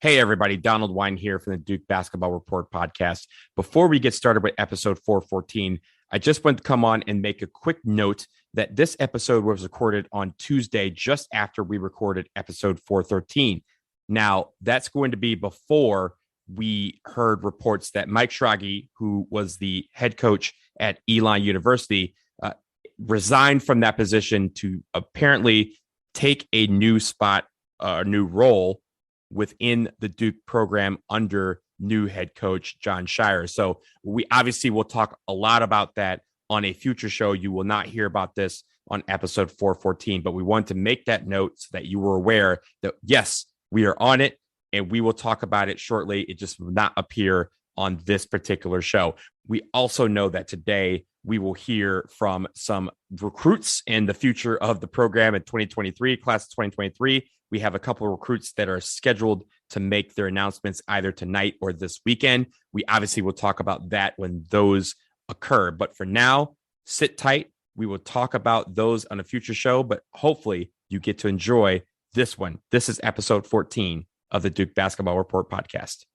Hey, everybody. Donald Wine here from the Duke Basketball Report podcast. Before we get started with episode 414, I just want to come on and make a quick note that this episode was recorded on Tuesday, just after we recorded episode 413. Now, that's going to be before we heard reports that Mike Schrage, who was the head coach at Elon University, resigned from that position to apparently take a new spot, a new role within the Duke program under new head coach Jon Scheyer. So we obviously will talk a lot about that on a future show. You will not hear about this on episode 414, but we want to make that note so that you were aware that, yes, we are on it and we will talk about it shortly. It just will not appear on this particular show. We also know that today we will hear from some recruits in the future of the program in 2023, class of 2023. We have a couple of recruits that are scheduled to make their announcements either tonight or this weekend. We obviously will talk about that when those occur. But for now, sit tight. We will talk about those on a future show, but hopefully you get to enjoy this one. This is episode 14 of the Duke Basketball Report podcast.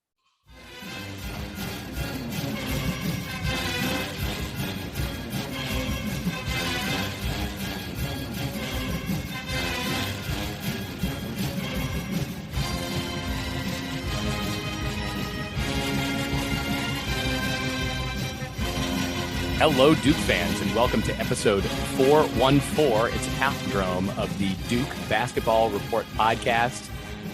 Hello, Duke fans, and welcome to episode 414. It's a palindrome of the Duke Basketball Report podcast.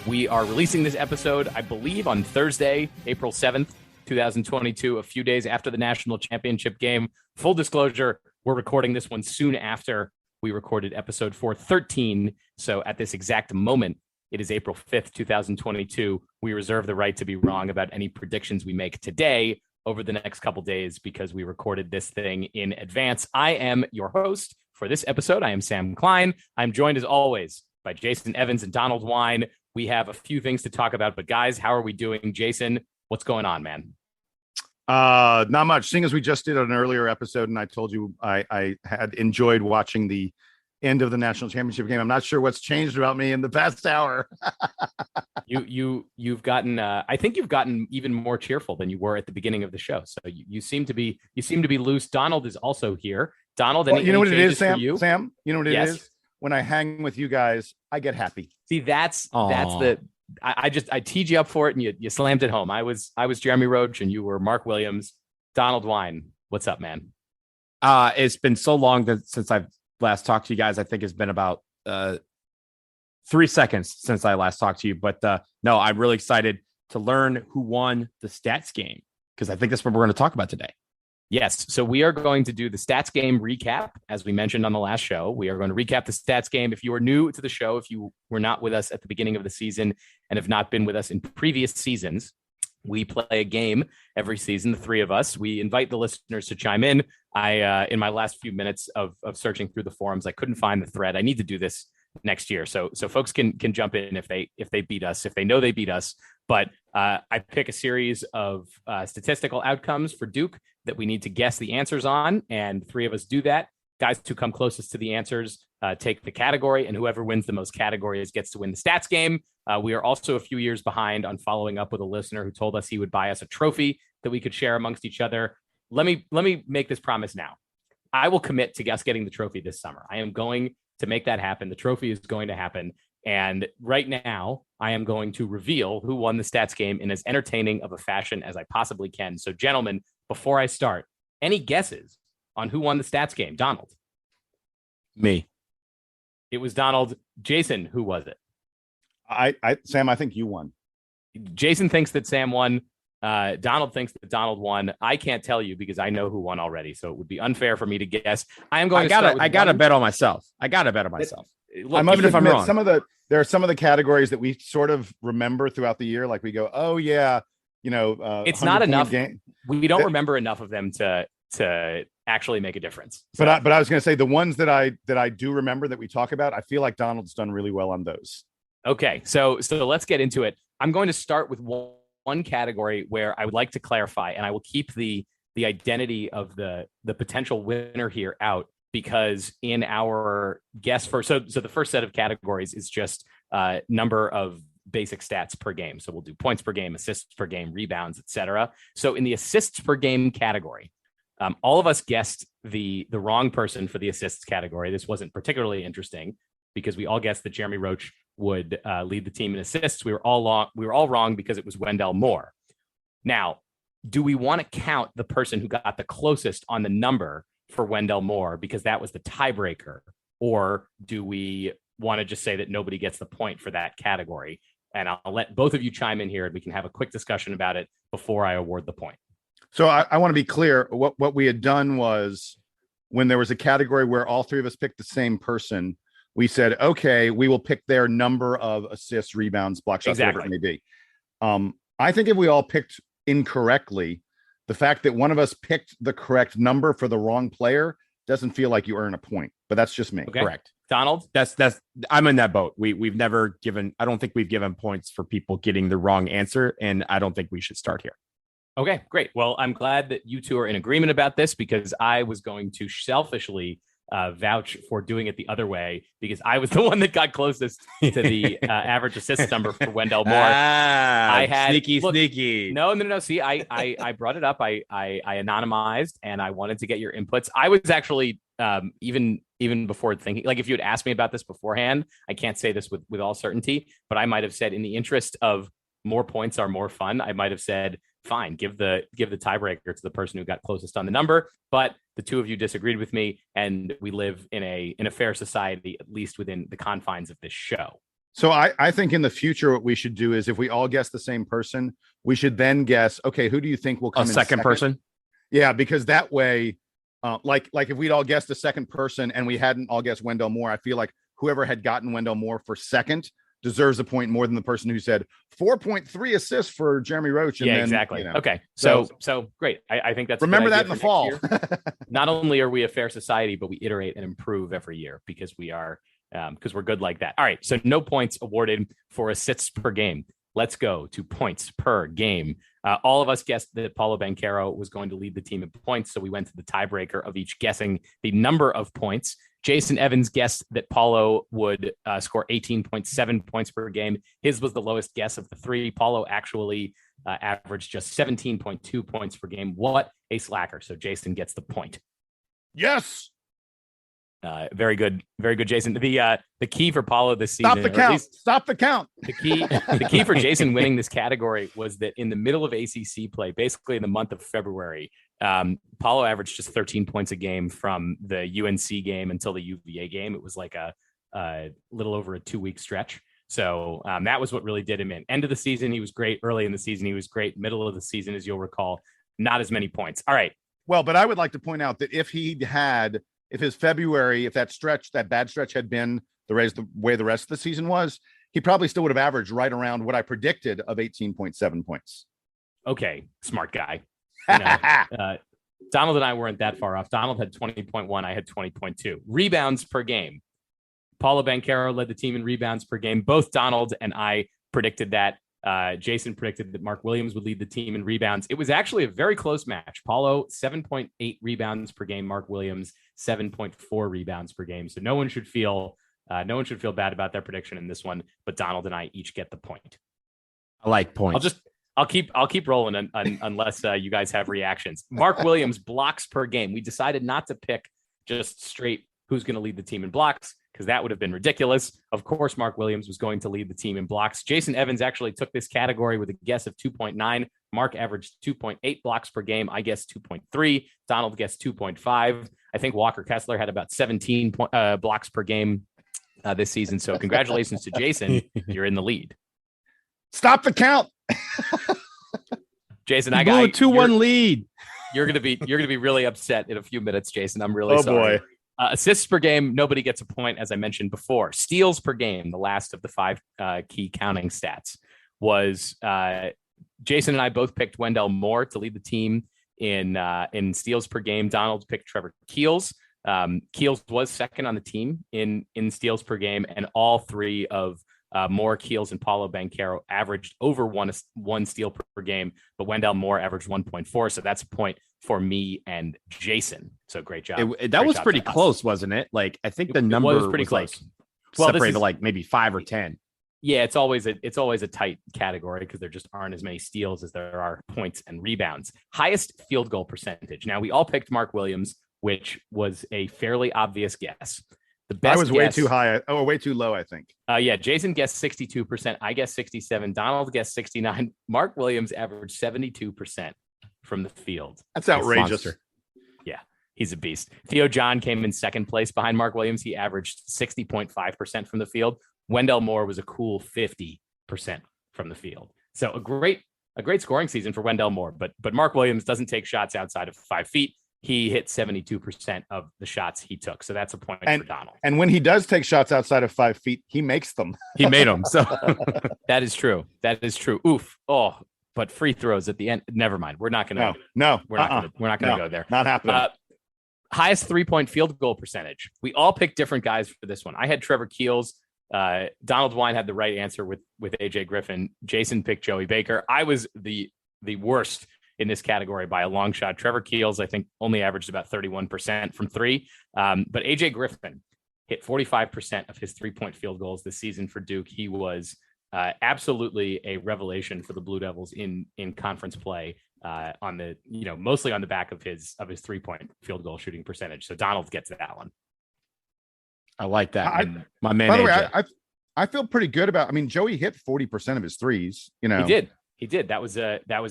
We are releasing this episode, I believe, on Thursday, April 7th, 2022, a few days after the national championship game. Full disclosure, we're recording this one soon after we recorded episode 413. So at this exact moment, it is April 5th, 2022. We reserve the right to be wrong about any predictions we make today over the next couple days because we recorded this thing in advance. I am your host for this episode. I am Sam Klein. I'm joined as always by Jason Evans and Donald Wine. We have a few things to talk about, but guys, how are we doing? Jason, what's going on, man? Not much. Seeing as we just did an earlier episode and I told you I had enjoyed watching the end of the national championship game. I'm not sure what's changed about me in the past hour. You've gotten I think you've gotten even more cheerful than you were at the beginning of the show. So you seem to be loose. Donald is also here. Donald, you know what it is, Sam? You? Sam, you know what it Yes. is? When I hang with you guys, I get happy. See, that's the I teed you up for it and you slammed it home. I was Jeremy Roach and you were Mark Williams. Donald Wine, what's up, man? It's been so long since I've last talked to you guys. I think it's been about 3 seconds since I last talked to you, but no, I'm really excited to learn who won the stats game because I think that's what we're going to talk about today. Yes. So we are going to do the stats game recap. As we mentioned on the last show, we are going to recap the stats game. If you are new to the show, if you were not with us at the beginning of the season and have not been with us in previous seasons, we play a game every season, the three of us. We invite the listeners to chime in. In my last few minutes of searching through the forums, I couldn't find the thread. I need to do this next year. So folks can jump in if they beat us, if they know they beat us. But I pick a series of statistical outcomes for Duke that we need to guess the answers on. And three of us do that. Guys who come closest to the answers take the category, and whoever wins the most categories gets to win the stats game. We are also a few years behind on following up with a listener who told us he would buy us a trophy that we could share amongst each other. Let me make this promise now. I will commit to us getting the trophy this summer. I am going to make that happen. The trophy is going to happen. And right now, I am going to reveal who won the stats game in as entertaining of a fashion as I possibly can. So, gentlemen, before I start, any guesses on who won the stats game? Donald. Me. It was Donald. Jason, who was it? Sam, I think you won. Jason thinks that Sam won. Donald thinks that Donald won. I can't tell you because I know who won already. So it would be unfair for me to guess. I gotta bet on myself. Look, Even if I'm wrong. There are some of the categories that we sort of remember throughout the year. Like we go, oh yeah, it's not enough. We don't remember enough of them to actually make a difference. So. But I was going to say the ones that I do remember that we talk about, I feel like Donald's done really well on those. Okay, so let's get into it. I'm going to start with one category where I would like to clarify, and I will keep the identity of the potential winner here out, because in our guess for so the first set of categories is just number of basic stats per game. So we'll do points per game, assists per game, rebounds, etc. So in the assists per game category, all of us guessed the wrong person for the assists category. This wasn't particularly interesting because we all guessed that Jeremy Roach would lead the team in assists. We were all wrong because it was Wendell Moore. Now, do we want to count the person who got the closest on the number for Wendell Moore because that was the tiebreaker? Or do we want to just say that nobody gets the point for that category? And I'll let both of you chime in here and we can have a quick discussion about it before I award the point. So I want to be clear. What we had done was when there was a category where all three of us picked the same person, we said, okay, we will pick their number of assists, rebounds, block shots, whatever it may be. I think if we all picked incorrectly, the fact that one of us picked the correct number for the wrong player doesn't feel like you earn a point, but that's just me. Okay. Correct. Donald? That's I'm in that boat. We've never given, I don't think we've given points for people getting the wrong answer, and I don't think we should start here. Okay, great. Well, I'm glad that you two are in agreement about this because I was going to selfishly vouch for doing it the other way because I was the one that got closest to the average assist number for Wendell Moore. I had sneaky. No. See, I brought it up. I anonymized and I wanted to get your inputs. I was actually even before thinking, like if you had asked me about this beforehand, I can't say this with all certainty, but I might have said in the interest of more points are more fun, I might have said, fine, give the tiebreaker to the person who got closest on the number. But the two of you disagreed with me, and we live in a fair society, at least within the confines of this show. So I think in the future, what we should do is if we all guess the same person, we should then guess, okay, who do you think will come in second person? Yeah, because that way, like if we'd all guessed a second person and we hadn't all guessed Wendell Moore, I feel like whoever had gotten Wendell Moore for second deserves a point more than the person who said 4.3 assists for Jeremy Roach. And yeah, then, exactly. Okay. So great. I think that's remember that in the fall. Not only are we a fair society, but we iterate and improve every year because we are, because we're good like that. All right. So no points awarded for assists per game. Let's go to points per game. All of us guessed that Paolo Banchero was going to lead the team in points. So we went to the tiebreaker of each guessing the number of points. Jason Evans guessed that Paulo would score 18.7 points per game. His was the lowest guess of the three. Paulo actually averaged just 17.2 points per game. What a slacker. So Jason gets the point. Yes. Very good, Jason. The key for Paulo this season. Stop the count. The key for Jason winning this category was that in the middle of ACC play, basically in the month of February, Paulo averaged just 13 points a game from the UNC game until the UVA game. It was like a little over a 2-week stretch. So that was what really did him in. End of the season, he was great. Early in the season, he was great. Middle of the season, as you'll recall, not as many points. All right. Well, but I would like to point out that if his February, if that bad stretch had been the way the rest of the season was, he probably still would have averaged right around what I predicted of 18.7 points. Okay. Smart guy. You know, Donald and I weren't that far off. Donald had 20.1. I had 20.2. Rebounds per game. Paolo Banchero led the team in rebounds per game. Both Donald and I predicted that. Jason predicted that Mark Williams would lead the team in rebounds. It was actually a very close match. Paulo, 7.8 rebounds per game. Mark Williams, 7.4 rebounds per game. So no one should feel bad about their prediction in this one, but Donald and I each get the point. I like points. I'll keep rolling unless you guys have reactions. Mark Williams blocks per game. We decided not to pick just straight who's going to lead the team in blocks because that would have been ridiculous. Of course, Mark Williams was going to lead the team in blocks. Jason Evans actually took this category with a guess of 2.9. Mark averaged 2.8 blocks per game. I guessed 2.3. Donald guessed 2.5. I think Walker Kessler had about 17 blocks per game this season. So congratulations to Jason. You're in the lead. Stop the count. Jason, I got a 2-1 lead. You're gonna be really upset in a few minutes, Jason. I'm really sorry. Boy. Assists per game, nobody gets a point, as I mentioned before. Steals per game, the last of the 5 key counting stats, was Jason and I both picked Wendell Moore to lead the team in steals per game. Donald picked Trevor Keels. Keels was second on the team in steals per game, and all three of Moore, Keels, and Paolo Banchero averaged over one steal per game, but Wendell Moore averaged 1.4. So that's a point for me and Jason. So great job. That was pretty close, wasn't it? Like, I think the number was pretty close. Separated like maybe 5 or 10. Yeah, it's always a tight category because there just aren't as many steals as there are points and rebounds. Highest field goal percentage. Now, we all picked Mark Williams, which was a fairly obvious guess. The best I was way too high or way too low, I think. Yeah, Jason guessed 62%. I guessed 67%. Donald guessed 69%. Mark Williams averaged 72% from the field. That's outrageous. Yeah, he's a beast. Theo John came in second place behind Mark Williams. He averaged 60.5% from the field. Wendell Moore was a cool 50% from the field. So a great scoring season for Wendell Moore. But Mark Williams doesn't take shots outside of 5 feet. He hit 72% of the shots he took. So that's a point for Donald. And when he does take shots outside of 5 feet, he makes them. He made them. So that is true. Oof. Oh, but free throws at the end. Never mind. We're not going to. No. We're not going to go there. Not happening. Highest 3-point field goal percentage. We all picked different guys for this one. I had Trevor Keels. Donald Wine had the right answer with AJ Griffin. Jason picked Joey Baker. I was the worst in this category by a long shot. Trevor Keels, I think, only averaged about 31% from three. But AJ Griffin hit 45% of his 3-point field goals this season for Duke. He was absolutely a revelation for the Blue Devils in conference play on the, mostly on the back of his 3-point field goal shooting percentage. So Donald gets that one. I like that. My man. By the way, I feel pretty good about. I mean, Joey hit 40% of his threes. He did. That was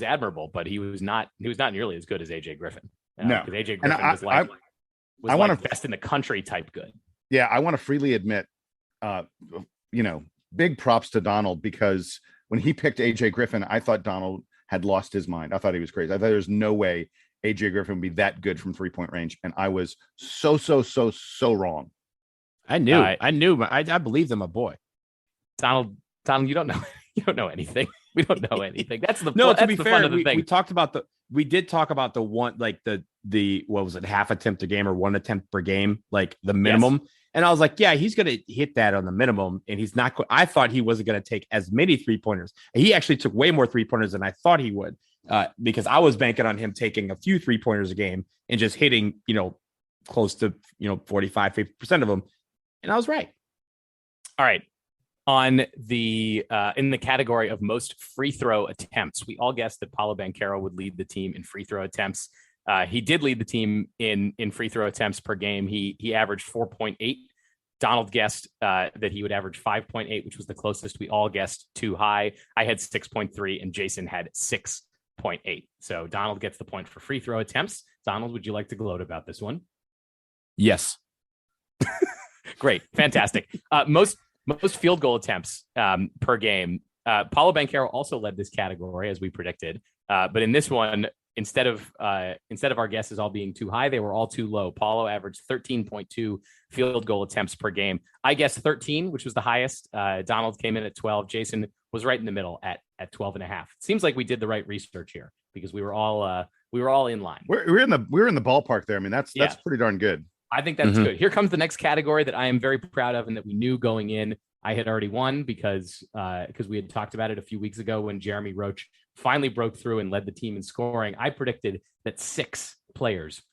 admirable, but he was not nearly as good as AJ Griffin. No, because AJ Griffin was best in the country type good. Yeah, I want to freely admit, big props to Donald, because when he picked AJ Griffin, I thought Donald had lost his mind. I thought he was crazy. I thought there's no way AJ Griffin would be that good from 3-point range, and I was so wrong. I knew. I believed in my boy. Donald, you don't know anything. We don't know anything. That's the no. To be the fair, fun of the thing. We did talk about the one, like the what was it, half attempt a game or 1 attempt per game, like the minimum. Yes. And I was like, yeah, he's gonna hit that on the minimum, and he's not. I thought he wasn't gonna take as many 3-pointers. He actually took way more 3-pointers than I thought he would, because I was banking on him taking a few 3-pointers a game and just hitting, close to 45-50% of them. And I was right. All right. On the in the category of most free throw attempts, we all guessed that Paolo Banchero would lead the team in free throw attempts. He did lead the team in free throw attempts per game. He averaged 4.8. Donald guessed that he would average 5.8, which was the closest. We all guessed too high. I had 6.3 and Jason had 6.8. So Donald gets the point for free throw attempts. Donald, would you like to gloat about this one? Yes. Great. Fantastic. Most field goal attempts per game. Paolo Banchero also led this category, as we predicted. But in this one, instead of our guesses all being too high, they were all too low. Paolo averaged 13.2 field goal attempts per game. I guessed 13, which was the highest. Donald came in at 12. Jason was right in the middle at 12 and a half. It seems like we did the right research here, because we were all in line. We're in the ballpark there. I mean, that's pretty darn good. I think that's good. Here comes the next category that I am very proud of, and that we knew going in I had already won, because we had talked about it a few weeks ago when Jeremy Roach finally broke through and led the team in scoring. I predicted that 6 players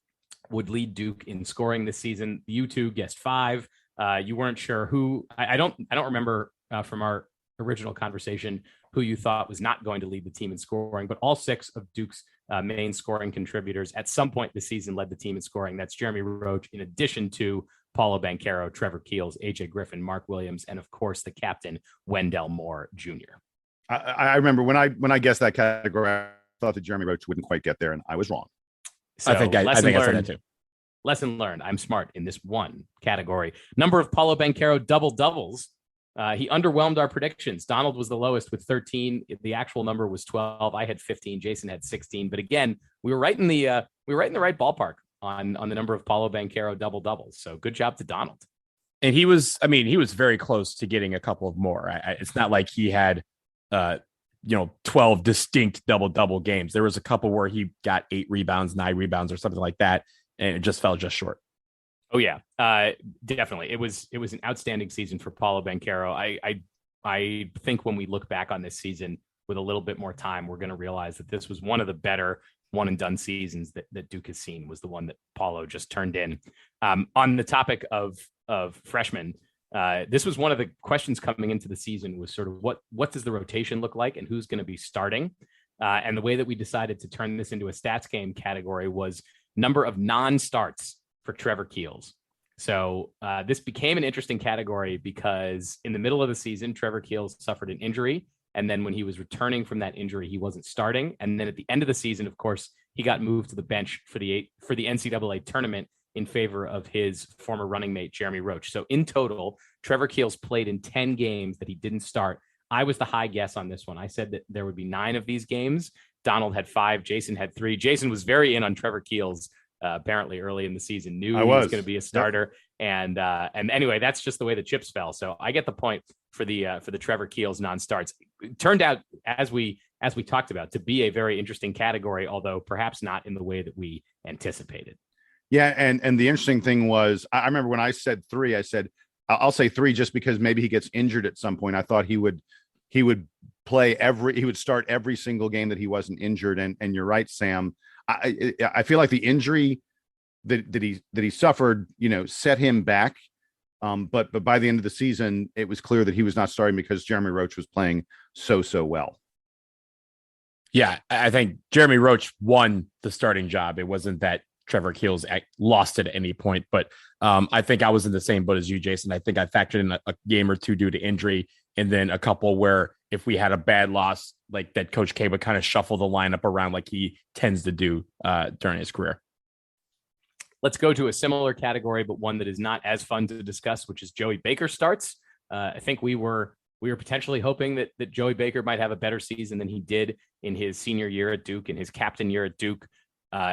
would lead Duke in scoring this season. You two guessed 5. You weren't sure who. I don't remember from our original conversation who you thought was not going to lead the team in scoring, but all 6 of Duke's main scoring contributors at some point this season led the team in scoring. That's Jeremy Roach, in addition to Paolo Banchero, Trevor Keels, AJ Griffin, Mark Williams, and of course the captain, Wendell Moore Jr. I remember when I guessed that category, I thought that Jeremy Roach wouldn't quite get there, and I was wrong. So, I think I said that too. Lesson learned. I'm smart in this one category. Number of Paolo Banchero double-doubles. He underwhelmed our predictions. Donald was the lowest with 13. The actual number was 12. I had 15. Jason had 16. But again, we were right in the right ballpark on the number of Paolo Banchero double-doubles. So good job to Donald. And he was very close to getting a couple of more. It's not like he had 12 distinct double-double games. There was a couple where he got 8 rebounds, 9 rebounds, or something like that, and it just fell just short. Oh yeah, definitely. It was an outstanding season for Paolo Banchero. I think when we look back on this season with a little bit more time, we're going to realize that this was one of the better one and done seasons that Duke has seen. Was the one that Paolo just turned in. On the topic of freshmen, This was one of the questions coming into the season was sort of what does the rotation look like and who's going to be starting? And the way that we decided to turn this into a stats game category was number of non-starts for Trevor Keels. So this became an interesting category because in the middle of the season, Trevor Keels suffered an injury. And then when he was returning from that injury, he wasn't starting. And then at the end of the season, of course, he got moved to the bench for the NCAA tournament in favor of his former running mate, Jeremy Roach. So in total, Trevor Keels played in 10 games that he didn't start. I was the high guess on this one. I said that there would be 9 of these games. Donald had 5. Jason had 3. Jason was very in on Trevor Keels apparently early in the season, knew he was going to be a starter. Yep. And anyway, that's just the way the chips fell. So I get the point for the Trevor Keels non-starts. It turned out, as we talked about, to be a very interesting category, although perhaps not in the way that we anticipated. Yeah. And the interesting thing was, I remember when I said 3, I said, I'll say 3 just because maybe he gets injured at some point. I thought he would start every single game that he wasn't injured. And you're right, Sam. I feel like the injury that he suffered, set him back. But by the end of the season, it was clear that he was not starting because Jeremy Roach was playing so well. Yeah, I think Jeremy Roach won the starting job. It wasn't that Trevor Keels lost it at any point, but I think I was in the same boat as you, Jason. I think I factored in a game or two due to injury, and then a couple where if we had a bad loss, like that Coach K would kind of shuffle the lineup around like he tends to do during his career. Let's go to a similar category, but one that is not as fun to discuss, which is Joey Baker starts. I think we were potentially hoping that Joey Baker might have a better season than he did in his senior year at Duke, in his captain year at Duke.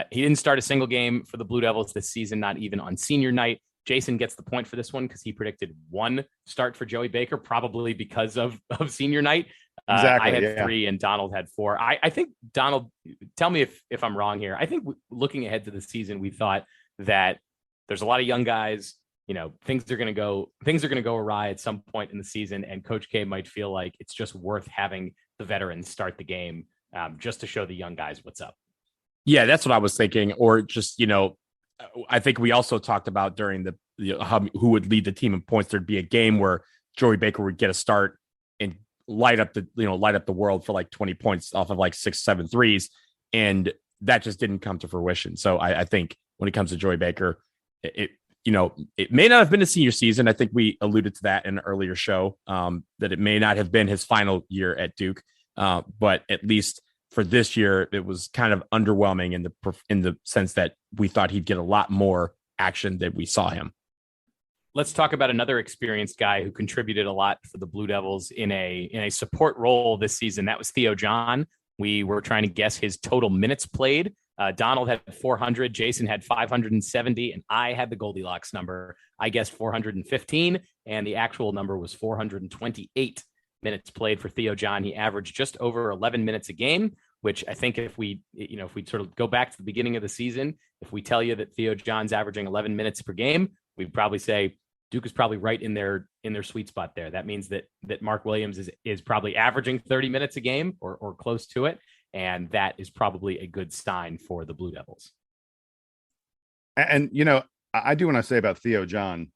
He didn't start a single game for the Blue Devils this season, not even on senior night. Jason gets the point for this one because he predicted 1 start for Joey Baker, probably because of senior night. Exactly. I had 3 and Donald had 4. I think, Donald, tell me if I'm wrong here. I think looking ahead to the season, we thought that there's a lot of young guys, things are going to go awry at some point in the season. And Coach K might feel like it's just worth having the veterans start the game just to show the young guys what's up. Yeah, that's what I was thinking. Or just, I think we also talked about during who would lead the team in points. There'd be a game where Joey Baker would get a start and light up the world for like 20 points off of like 6-7 threes. And that just didn't come to fruition. So I think when it comes to Joey Baker, it may not have been a senior season. I think we alluded to that in an earlier show, that it may not have been his final year at Duke. But at least for this year, it was kind of underwhelming in the sense that we thought he'd get a lot more action than we saw him. Let's talk about another experienced guy who contributed a lot for the Blue Devils in a support role this season. That was Theo John. We were trying to guess his total minutes played. Donald had 400, Jason had 570, and I had the Goldilocks number. I guessed 415, and the actual number was 428 minutes played for Theo John. He averaged just over 11 minutes a game, which I think if we sort of go back to the beginning of the season, if we tell you that Theo John's averaging 11 minutes per game, we'd probably say Duke is probably right in their sweet spot there. That means that Mark Williams is probably averaging 30 minutes a game or close to it. And that is probably a good sign for the Blue Devils. And, I do want to say about Theo John,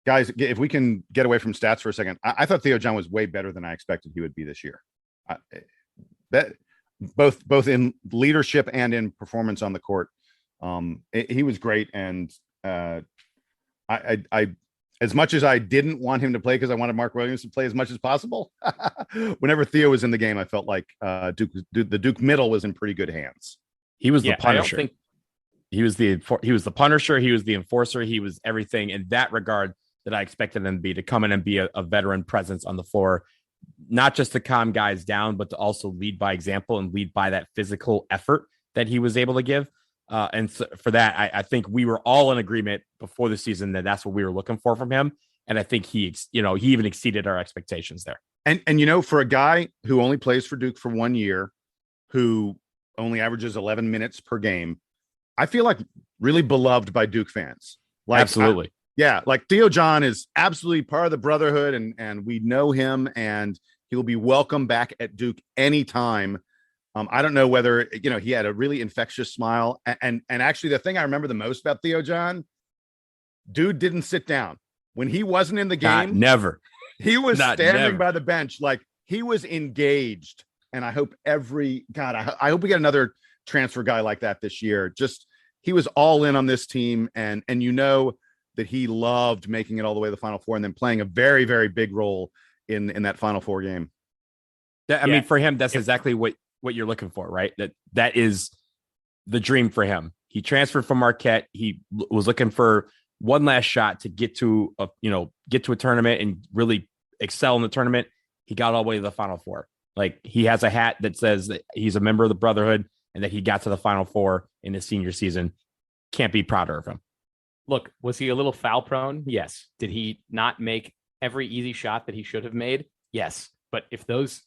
guys, if we can get away from stats for a second, I thought Theo John was way better than I expected he would be this year. That both in leadership and in performance on the court. He was great. And I as much as I didn't want him to play because I wanted Mark Williams to play as much as possible, whenever Theo was in the game, I felt like the Duke middle was in pretty good hands. He was the Punisher. He was the Punisher. He was the enforcer. He was everything in that regard that I expected him to be, to come in and be a veteran presence on the floor, not just to calm guys down, but to also lead by example and lead by that physical effort that he was able to give. And so for that, I think we were all in agreement before the season that that's what we were looking for from him. And I think he even exceeded our expectations there. And for a guy who only plays for Duke for 1 year, who only averages 11 minutes per game, I feel like really beloved by Duke fans. Like, absolutely. Like Theo John is absolutely part of the brotherhood, and we know him, and he will be welcome back at Duke anytime. I don't know whether, he had a really infectious smile. And actually, the thing I remember the most about Theo John, dude didn't sit down. when he wasn't in the game, never. He was standing by the bench like he was engaged. And I hope I hope we get another transfer guy like that this year. Just he was all in on this team, and that he loved making it all the way to the Final Four and then playing a very, very big role in that Final Four game. I mean, for him, that's exactly what you're looking for, right? That is the dream for him. He transferred from Marquette. He was looking for one last shot to get to a tournament and really excel in the tournament. He got all the way to the Final Four. Like, he has a hat that says that he's a member of the Brotherhood and that he got to the Final Four in his senior season. Can't be prouder of him. Look, was he a little foul prone? Yes. Did he not make every easy shot that he should have made? Yes. But if those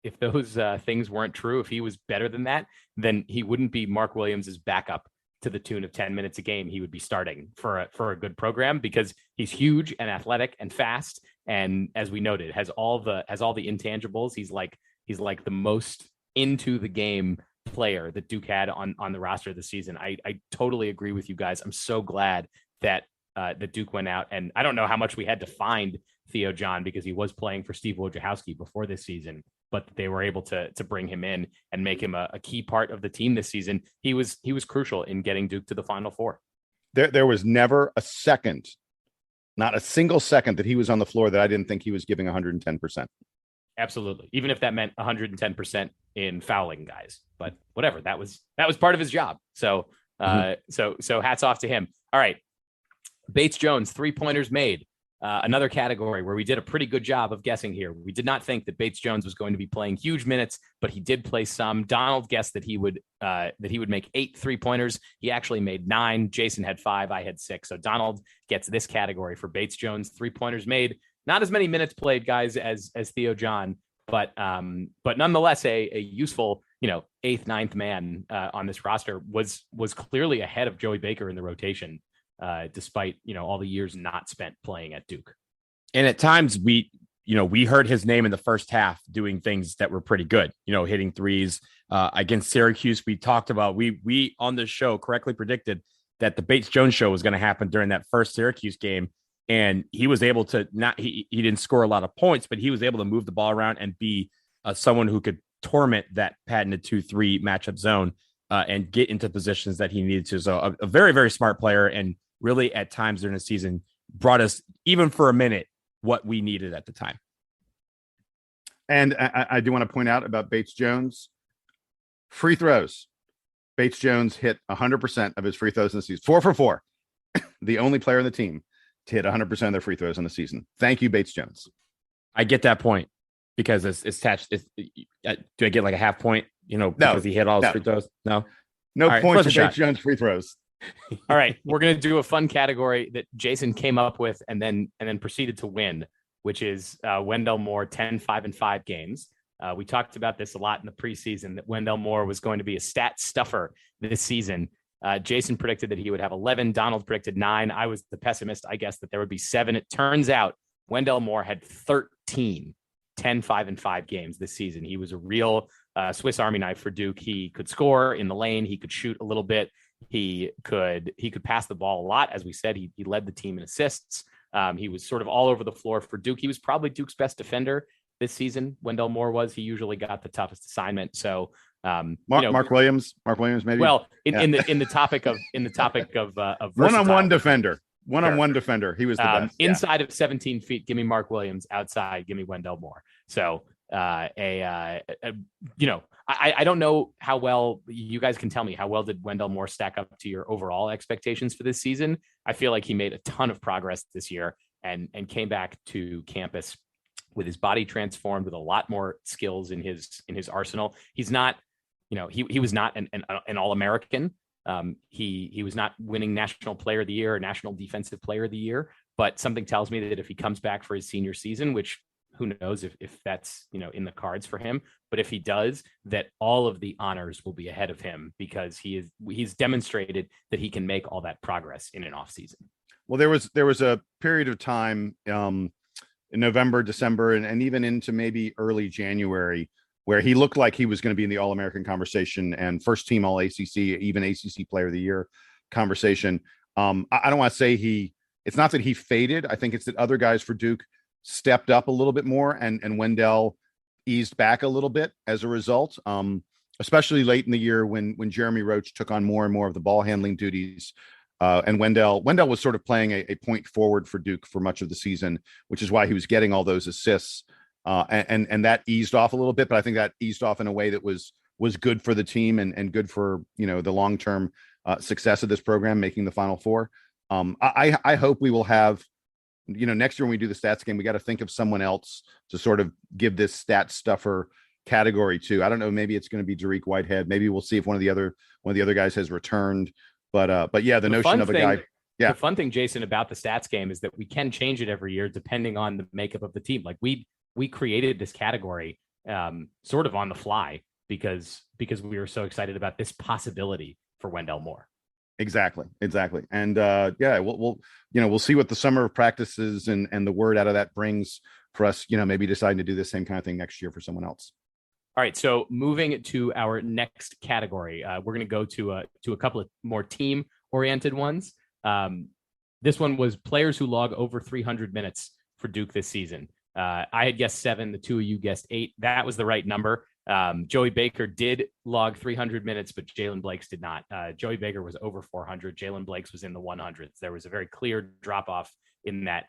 things weren't true, if he was better than that, then he wouldn't be Mark Williams's backup to the tune of 10 minutes a game. He would be starting for a good program because he's huge and athletic and fast. And as we noted, has all the intangibles. He's like the most into the game player that Duke had on the roster this season. I totally agree with you guys. I'm so glad that Duke went out, and I don't know how much we had to find Theo John because he was playing for Steve Wojciechowski before this season, but they were able to bring him in and make him a key part of the team this season. He was crucial in getting Duke to the Final Four. There was never a second, not a single second, that he was on the floor that I didn't think he was giving 110%. Absolutely. Even if that meant 110% in fouling guys, but whatever, that was part of his job. So, so hats off to him. All right. Bates Jones, 3-pointers made. Another category where we did a pretty good job of guessing here. We did not think that Bates Jones was going to be playing huge minutes, but he did play some. Donald guessed that he would make 8 3-pointers. He actually made 9. Jason had 5. I had 6. So Donald gets this category for Bates Jones, 3-pointers made. Not as many minutes played, guys, as Theo John, but nonetheless a useful 8th, 9th man on this roster was clearly ahead of Joey Baker in the rotation. Despite all the years not spent playing at Duke. And at times we heard his name in the first half doing things that were pretty good, hitting threes against Syracuse. We talked about, we on this show correctly predicted that the Bates Jones show was going to happen during that first Syracuse game. And he was able to he didn't score a lot of points, but he was able to move the ball around and be someone who could torment that patented 2-3 matchup zone and get into positions that he needed to. So a very, very smart player, and really at times during the season brought us, even for a minute, what we needed at the time. And I do want to point out about Bates Jones, free throws. Bates Jones hit 100% of his free throws in the season. 4 for 4. The only player on the team to hit 100% of their free throws in the season. Thank you, Bates Jones. I get that point because it's attached. Do I get like a half point? Because he hit all his free throws? No right, points for Bates Jones free throws. All right, we're going to do a fun category that Jason came up with and then proceeded to win, which is Wendell Moore 10, 5, and 5 games. We talked about this a lot in the preseason, that Wendell Moore was going to be a stat stuffer this season. Jason predicted that he would have 11. Donald predicted 9. I was the pessimist. I guessed that there would be 7. It turns out Wendell Moore had 13, 10, 5, and 5 games this season. He was a real Swiss Army knife for Duke. He could score in the lane. He could shoot a little bit. He could pass the ball a lot. As we said, he led the team in assists. He was sort of all over the floor for Duke. He was probably Duke's best defender this season. Wendell Moore was. He usually got the toughest assignment. So Mark Williams maybe. Well, in the topic of one-on-one defender. One-on-one defender. He was the best. Inside of 17 feet, give me Mark Williams. Outside, give me Wendell Moore. So I don't know how well, you guys can tell me, how well did Wendell Moore stack up to your overall expectations for this season? I feel like he made a ton of progress this year and came back to campus with his body transformed, with a lot more skills in his arsenal. He's not, he was not an All-American. He was not winning National Player of the Year or National Defensive Player of the Year, but something tells me that if he comes back for his senior season, which who knows if that's, in the cards for him, but if he does, that all of the honors will be ahead of him because he's demonstrated that he can make all that progress in an off season. Well, there was a period of time in November, December, and even into maybe early January where he looked like he was going to be in the All-American conversation and first team All-ACC, even ACC Player of the Year conversation. I don't want to say he it's not that he faded. I think it's that other guys for Duke stepped up a little bit more, and Wendell eased back a little bit as a result. Especially late in the year when Jeremy Roach took on more and more of the ball handling duties. And Wendell was sort of playing a point forward for Duke for much of the season, which is why he was getting all those assists. And that eased off a little bit, but I think that eased off in a way that was good for the team and good for, the long-term success of this program, making the Final Four. I hope we will have, next year when we do the stats game, we got to think of someone else to sort of give this stat stuffer category to. I don't know. Maybe it's going to be Dariq Whitehead. Maybe we'll see if one of the other guys has returned. But yeah, the notion of a guy. Yeah. The fun thing, Jason, about the stats game is that we can change it every year depending on the makeup of the team. Like we created this category sort of on the fly because we were so excited about this possibility for Wendell Moore. Exactly. And we'll see what the summer of practices and the word out of that brings for us, maybe deciding to do the same kind of thing next year for someone else. All right, so moving to our next category, we're going to go to a couple of more team-oriented ones. This one was players who log over 300 minutes for Duke this season. I had guessed 7. The two of you guessed 8. That was the right number. Joey Baker did log 300 minutes, but Jalen Blakes did not. Joey Baker was over 400. Jalen Blakes was in the 100s. There was a very clear drop-off in that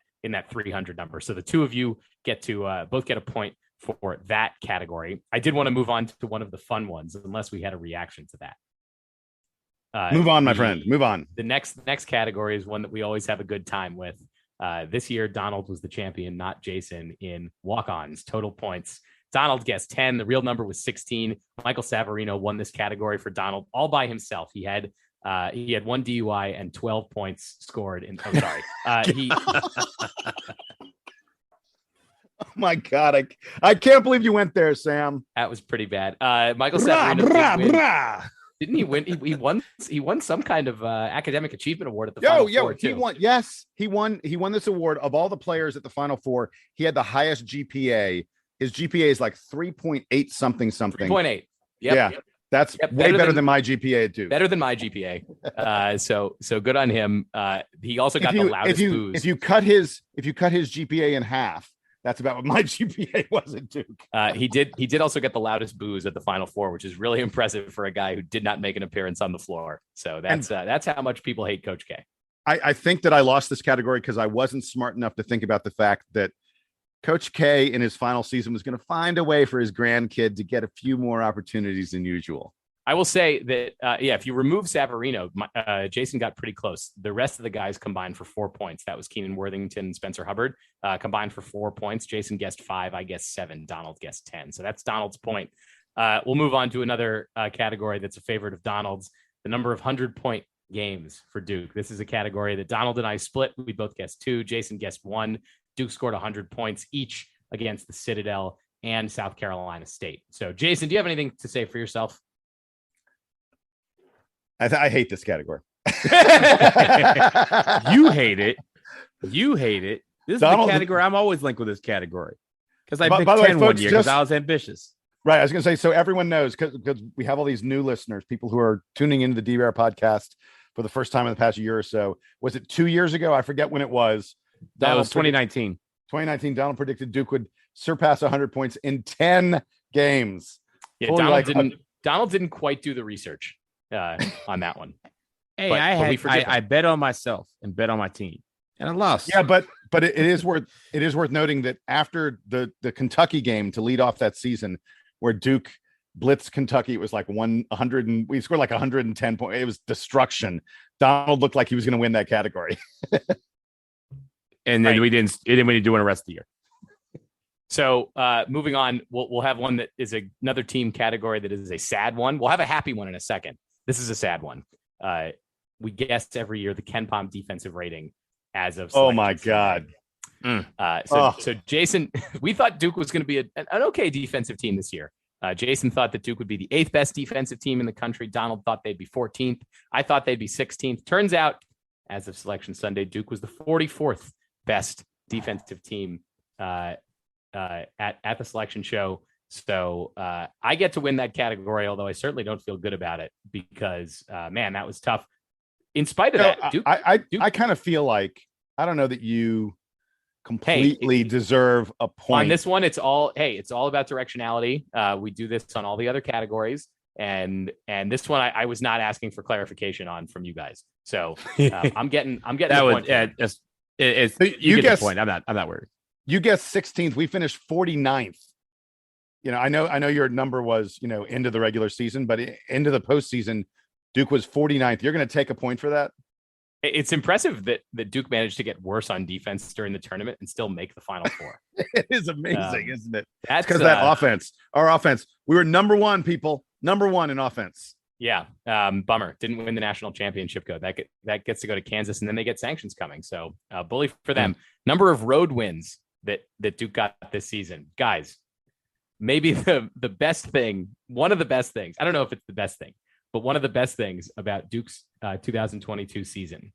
300 number. So the two of you get to both get a point for that category. I did want to move on to one of the fun ones, unless we had a reaction to that. Move on, my friend. Move on. The next category is one that we always have a good time with. This year, Donald was the champion, not Jason, in walk-ons, total points. Donald guessed 10. The real number was 16. Michael Savarino won this category for Donald all by himself. He had 1 DUI and 12 points scored. Oh my God. I can't believe you went there, Sam. That was pretty bad. Michael Savarino didn't he win? He won some kind of academic achievement award at the Final Four too. He won. Yes, he won this award. Of all the players at the Final Four, he had the highest GPA. His GPA is like 3.8 something. 3.8. Yep. Yeah. That's way better than my GPA too. Better than my GPA. So good on him. He also got the loudest booze. If you cut his GPA in half, that's about what my GPA was at Duke. He did also get the loudest booze at the Final Four, which is really impressive for a guy who did not make an appearance on the floor. So that's how much people hate Coach K. I think that I lost this category because I wasn't smart enough to think about the fact that Coach K in his final season was going to find a way for his grandkid to get a few more opportunities than usual. I will say that, if you remove Savarino, Jason got pretty close. The rest of the guys combined for 4 points. That was Keenan Worthington and Spencer Hubbard combined for 4 points. Jason guessed 5. I guessed 7. Donald guessed 10. So that's Donald's point. We'll move on to another category that's a favorite of Donald's, the number of 100-point games for Duke. This is a category that Donald and I split. We both guessed 2. Jason guessed 1. Duke scored 100 points each against the Citadel and South Carolina State. So, Jason, do you have anything to say for yourself? I hate this category. You hate it. This is the category I'm always linked with this category because I picked 10 one year because I was ambitious. Right. I was going to say, so everyone knows because we have all these new listeners, people who are tuning into the DBR podcast for the first time in the past year or so. Was it 2 years ago? I forget when it was. That was 2019. 2019, Donald predicted Duke would surpass 100 points in 10 games. Yeah, Donald didn't quite do the research on that one. Hey, I bet on myself and bet on my team, and I lost. Yeah, but it is worth noting that after the Kentucky game to lead off that season, where Duke blitzed Kentucky, it was like 100 and we scored like 110 points. It was destruction. Donald looked like he was going to win that category. And then we didn't do it the rest of the year. So moving on, we'll have one that is another team category that is a sad one. We'll have a happy one in a second. This is a sad one. We guess every year the KenPom defensive rating as of. Oh my God. So Jason, we thought Duke was going to be an okay defensive team this year. Jason thought that Duke would be the 8th best defensive team in the country. Donald thought they'd be 14th. I thought they'd be 16th. Turns out, as of Selection Sunday, Duke was the 44th best defensive team at the selection show. So I get to win that category, although I certainly don't feel good about it because, man, that was tough. In spite of that, Duke, I kind of feel like I don't know that you completely deserve a point. On this one, it's all about directionality. We do this on all the other categories. And this one, I was not asking for clarification on from you guys. So I'm getting that the point. You get the point. I'm not worried. You guessed 16th. We finished 49th. I know your number was, into the regular season, but into the postseason, Duke was 49th. You're going to take a point for that? It's impressive that Duke managed to get worse on defense during the tournament and still make the Final Four. It is amazing, isn't it? That's because our offense, we were number one in offense. Yeah. Bummer. Didn't win the national championship. That gets to go to Kansas, and then they get sanctions coming. So bully for them. Number of road wins that Duke got this season. Guys, maybe the best thing, one of the best things, I don't know if it's the best thing, but one of the best things about Duke's 2022 season.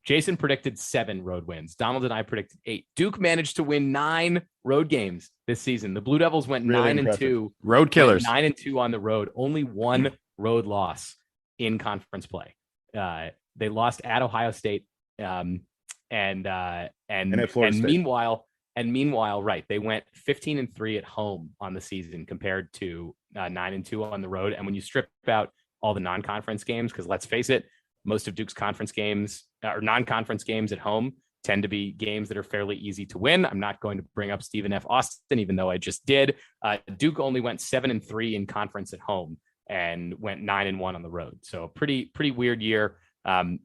Jason predicted 7 road wins. Donald and I predicted 8. Duke managed to win 9 road games this season. The Blue Devils went really 9-2. Road killers. 9-2 on the road. Only 1 road loss in conference play. They lost at Ohio State. And meanwhile, right, they went 15-3 at home on the season compared to 9-2 on the road. And when you strip out all the non-conference games, because let's face it, most of Duke's conference games or non-conference games at home tend to be games that are fairly easy to win. I'm not going to bring up Stephen F. Austin, even though I just did. Duke only went 7-3 in conference at home and went 9-1 on the road. So a pretty weird year.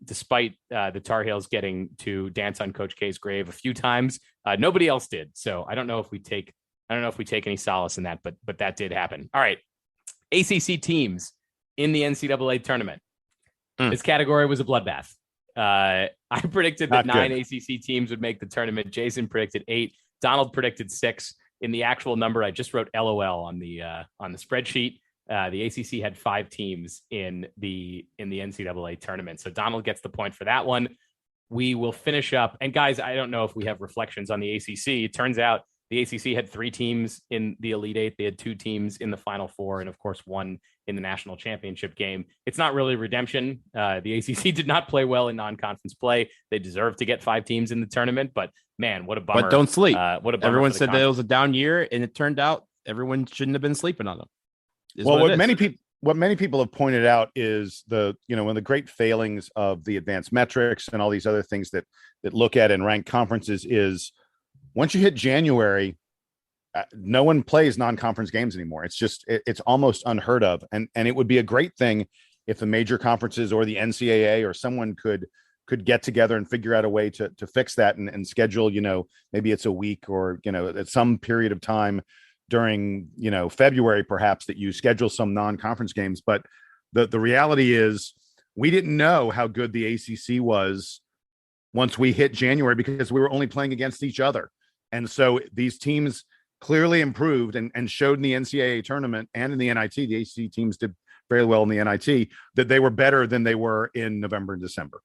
Despite the Tar Heels getting to dance on Coach K's grave a few times, nobody else did. So I don't know if we take any solace in that, but that did happen. All right, ACC teams in the NCAA tournament. This category was a bloodbath. I predicted that 9 ACC teams would make the tournament. Jason predicted 8. Donald predicted 6. In the actual number, I just wrote LOL on the spreadsheet. The ACC had 5 teams in the NCAA tournament. So Donald gets the point for that one. We will finish up. And guys, I don't know if we have reflections on the ACC. It turns out the ACC had 3 teams in the Elite 8. They had 2 teams in the Final Four, and of course, 1 in the national championship game. It's not really redemption. The ACC did not play well in non-conference play. They deserve to get 5 teams in the tournament, but man, what a bummer. But don't sleep. What a bummer. Everyone said that it was a down year, and it turned out everyone shouldn't have been sleeping on them. What many people have pointed out is one of the great failings of the advanced metrics and all these other things that look at and rank conferences is once you hit January, no one plays non-conference games anymore. It's almost unheard of. And it would be a great thing if the major conferences or the NCAA or someone could get together and figure out a way to fix that and schedule, maybe it's a week or, at some period of time during, February, perhaps, that you schedule some non-conference games. But the reality is we didn't know how good the ACC was once we hit January because we were only playing against each other. And so these teams clearly improved and showed in the NCAA tournament and in the NIT. The ACC teams did very well in the NIT, that they were better than they were in November and December.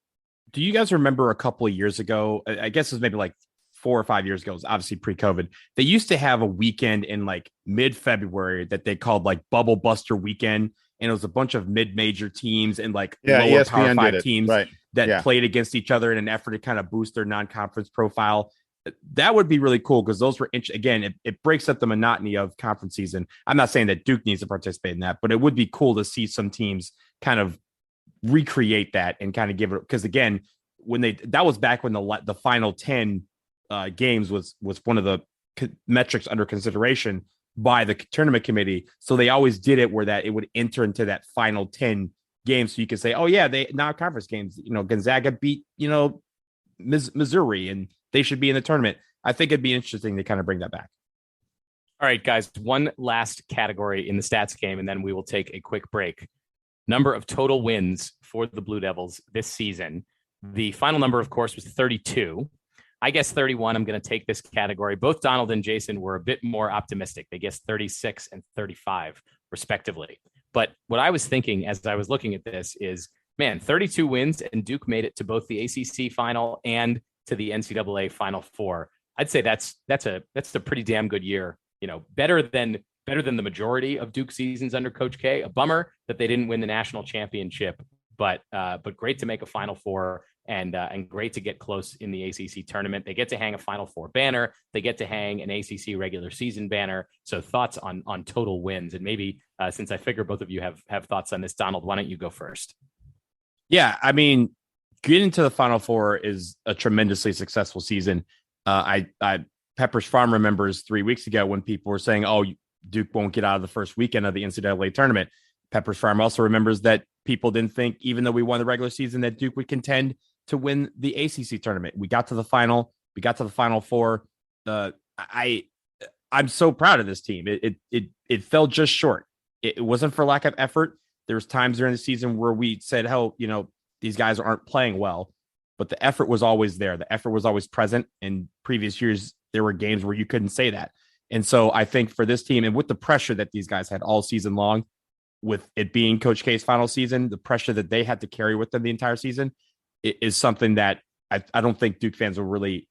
Do you guys remember a couple of years ago? I guess it was maybe like 4 or 5 years ago. It was obviously pre-COVID. They used to have a weekend in like mid-February that they called like Bubble Buster Weekend. And it was a bunch of mid-major teams and like lower ESPN Power 5 teams that played against each other in an effort to kind of boost their non-conference profile. That would be really cool because those were, again, it breaks up the monotony of conference season. I'm not saying that Duke needs to participate in that, but it would be cool to see some teams kind of recreate that and kind of give it, because again, that was back when the final 10 games was one of the metrics under consideration by the tournament committee. So they always did it where that it would enter into that final 10 games. So you could say, oh yeah, they non-conference games, Gonzaga beat, Missouri and they should be in the tournament. I think it'd be interesting to kind of bring that back. All right, guys, one last category in the stats game, and then we will take a quick break. Number of total wins for the Blue Devils this season. The final number, of course, was 32. I guess 31. I'm going to take this category. Both Donald and Jason were a bit more optimistic. They guessed 36 and 35, respectively. But what I was thinking as I was looking at this is, man, 32 wins, and Duke made it to both the ACC final and to the NCAA Final Four. I'd say that's a pretty damn good year. Better than the majority of Duke seasons under Coach K. A bummer that they didn't win the national championship, but great to make a Final Four and great to get close in the ACC tournament. They get to hang a Final Four banner. They get to hang an ACC regular season banner. So thoughts on total wins, and maybe since I figure both of you have thoughts on this, Donald, why don't you go first? Yeah, I mean, getting to the Final Four is a tremendously successful season. Pepperidge Farm remembers 3 weeks ago when people were saying, "Oh, Duke won't get out of the first weekend of the NCAA tournament." Pepperidge Farm also remembers that people didn't think, even though we won the regular season, that Duke would contend to win the ACC tournament. We got to the final. We got to the Final Four. I'm so proud of this team. It fell just short. It wasn't for lack of effort. There was times during the season where we said, "Hell, these guys aren't playing well," but the effort was always there. The effort was always present. In previous years, there were games where you couldn't say that. And so I think for this team, and with the pressure that these guys had all season long, with it being Coach K's final season, the pressure that they had to carry with them the entire season is something that I don't think Duke fans will really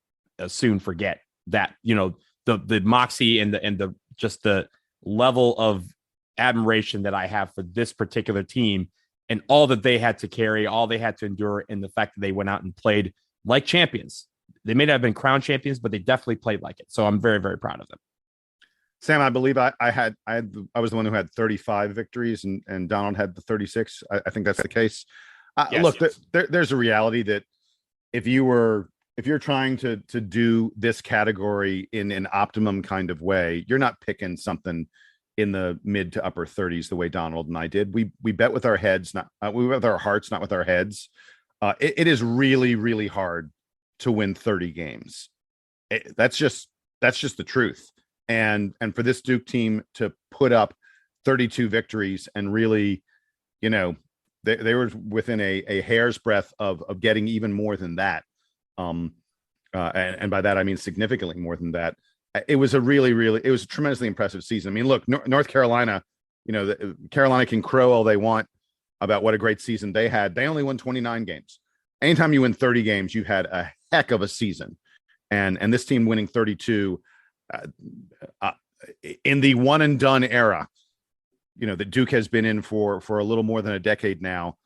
soon forget. That, the moxie and the just the level of admiration that I have for this particular team and all that they had to carry, all they had to endure, and the fact that they went out and played like champions. They may not have been crowned champions, but they definitely played like it. So I'm very, very proud of them. Sam, I believe I was the one who had 35 victories, and Donald had the 36. I think that's the case. Look, yes. There's a reality that if you're trying to do this category in an optimum kind of way, you're not picking something in the mid to upper 30s the way Donald and I did. We bet with our heads, we bet with our hearts, not with our heads. It is really, really hard to win 30 games. That's just the truth. And for this Duke team to put up 32 victories and really, they were within a hair's breadth of getting even more than that. And by that, I mean significantly more than that. It was a tremendously impressive season. I mean, look, North Carolina, Carolina can crow all they want about what a great season they had. They only won 29 games. Anytime you win 30 games, you had a heck of a season. And this team winning 32 in the one and done era, that Duke has been in for a little more than a decade now.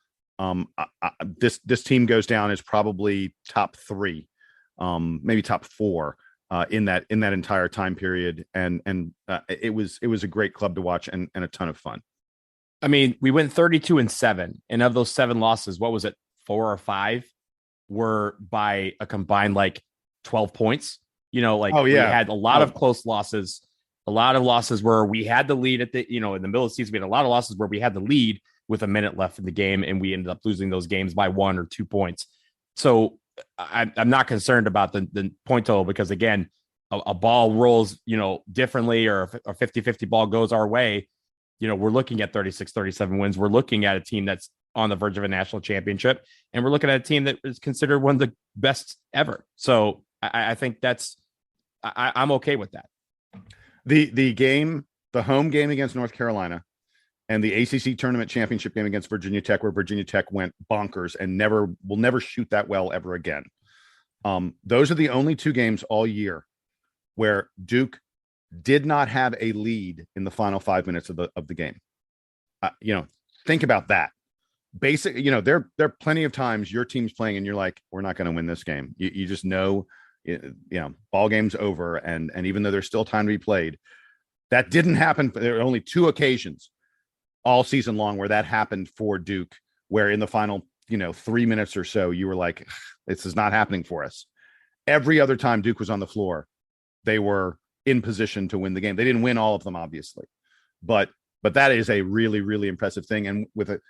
This team goes down as probably top 3, maybe top 4 in that entire time period. And it was a great club to watch and a ton of fun. I mean, we went 32-7, and of those 7 losses, what was it? 4 or 5 were by a combined 12 points. We had a lot of close losses, a lot of losses where we had the lead at the, in the middle of the season. We had a lot of losses where we had the lead with a minute left in the game, and we ended up losing those games by 1 or 2 points. So I'm not concerned about the point total because, again, a ball rolls, differently, or a 50-50 ball goes our way. We're looking at 36, 37 wins. We're looking at a team that's on the verge of a national championship, and we're looking at a team that is considered one of the best ever. So I think I'm okay with that. The home game against North Carolina and the ACC tournament championship game against Virginia Tech, where Virginia Tech went bonkers and will never shoot that well ever again. Those are the only 2 games all year where Duke did not have a lead in the final 5 minutes of the game. Think about that. There are plenty of times your team's playing and you're like, we're not going to win this game. You just know, ball game's over. And even though there's still time to be played, that didn't happen. There were only 2 occasions all season long where that happened for Duke, where in the final, 3 minutes or so, you were like, this is not happening for us. Every other time Duke was on the floor, they were in position to win the game. They didn't win all of them, obviously, but that is a really, really impressive thing. And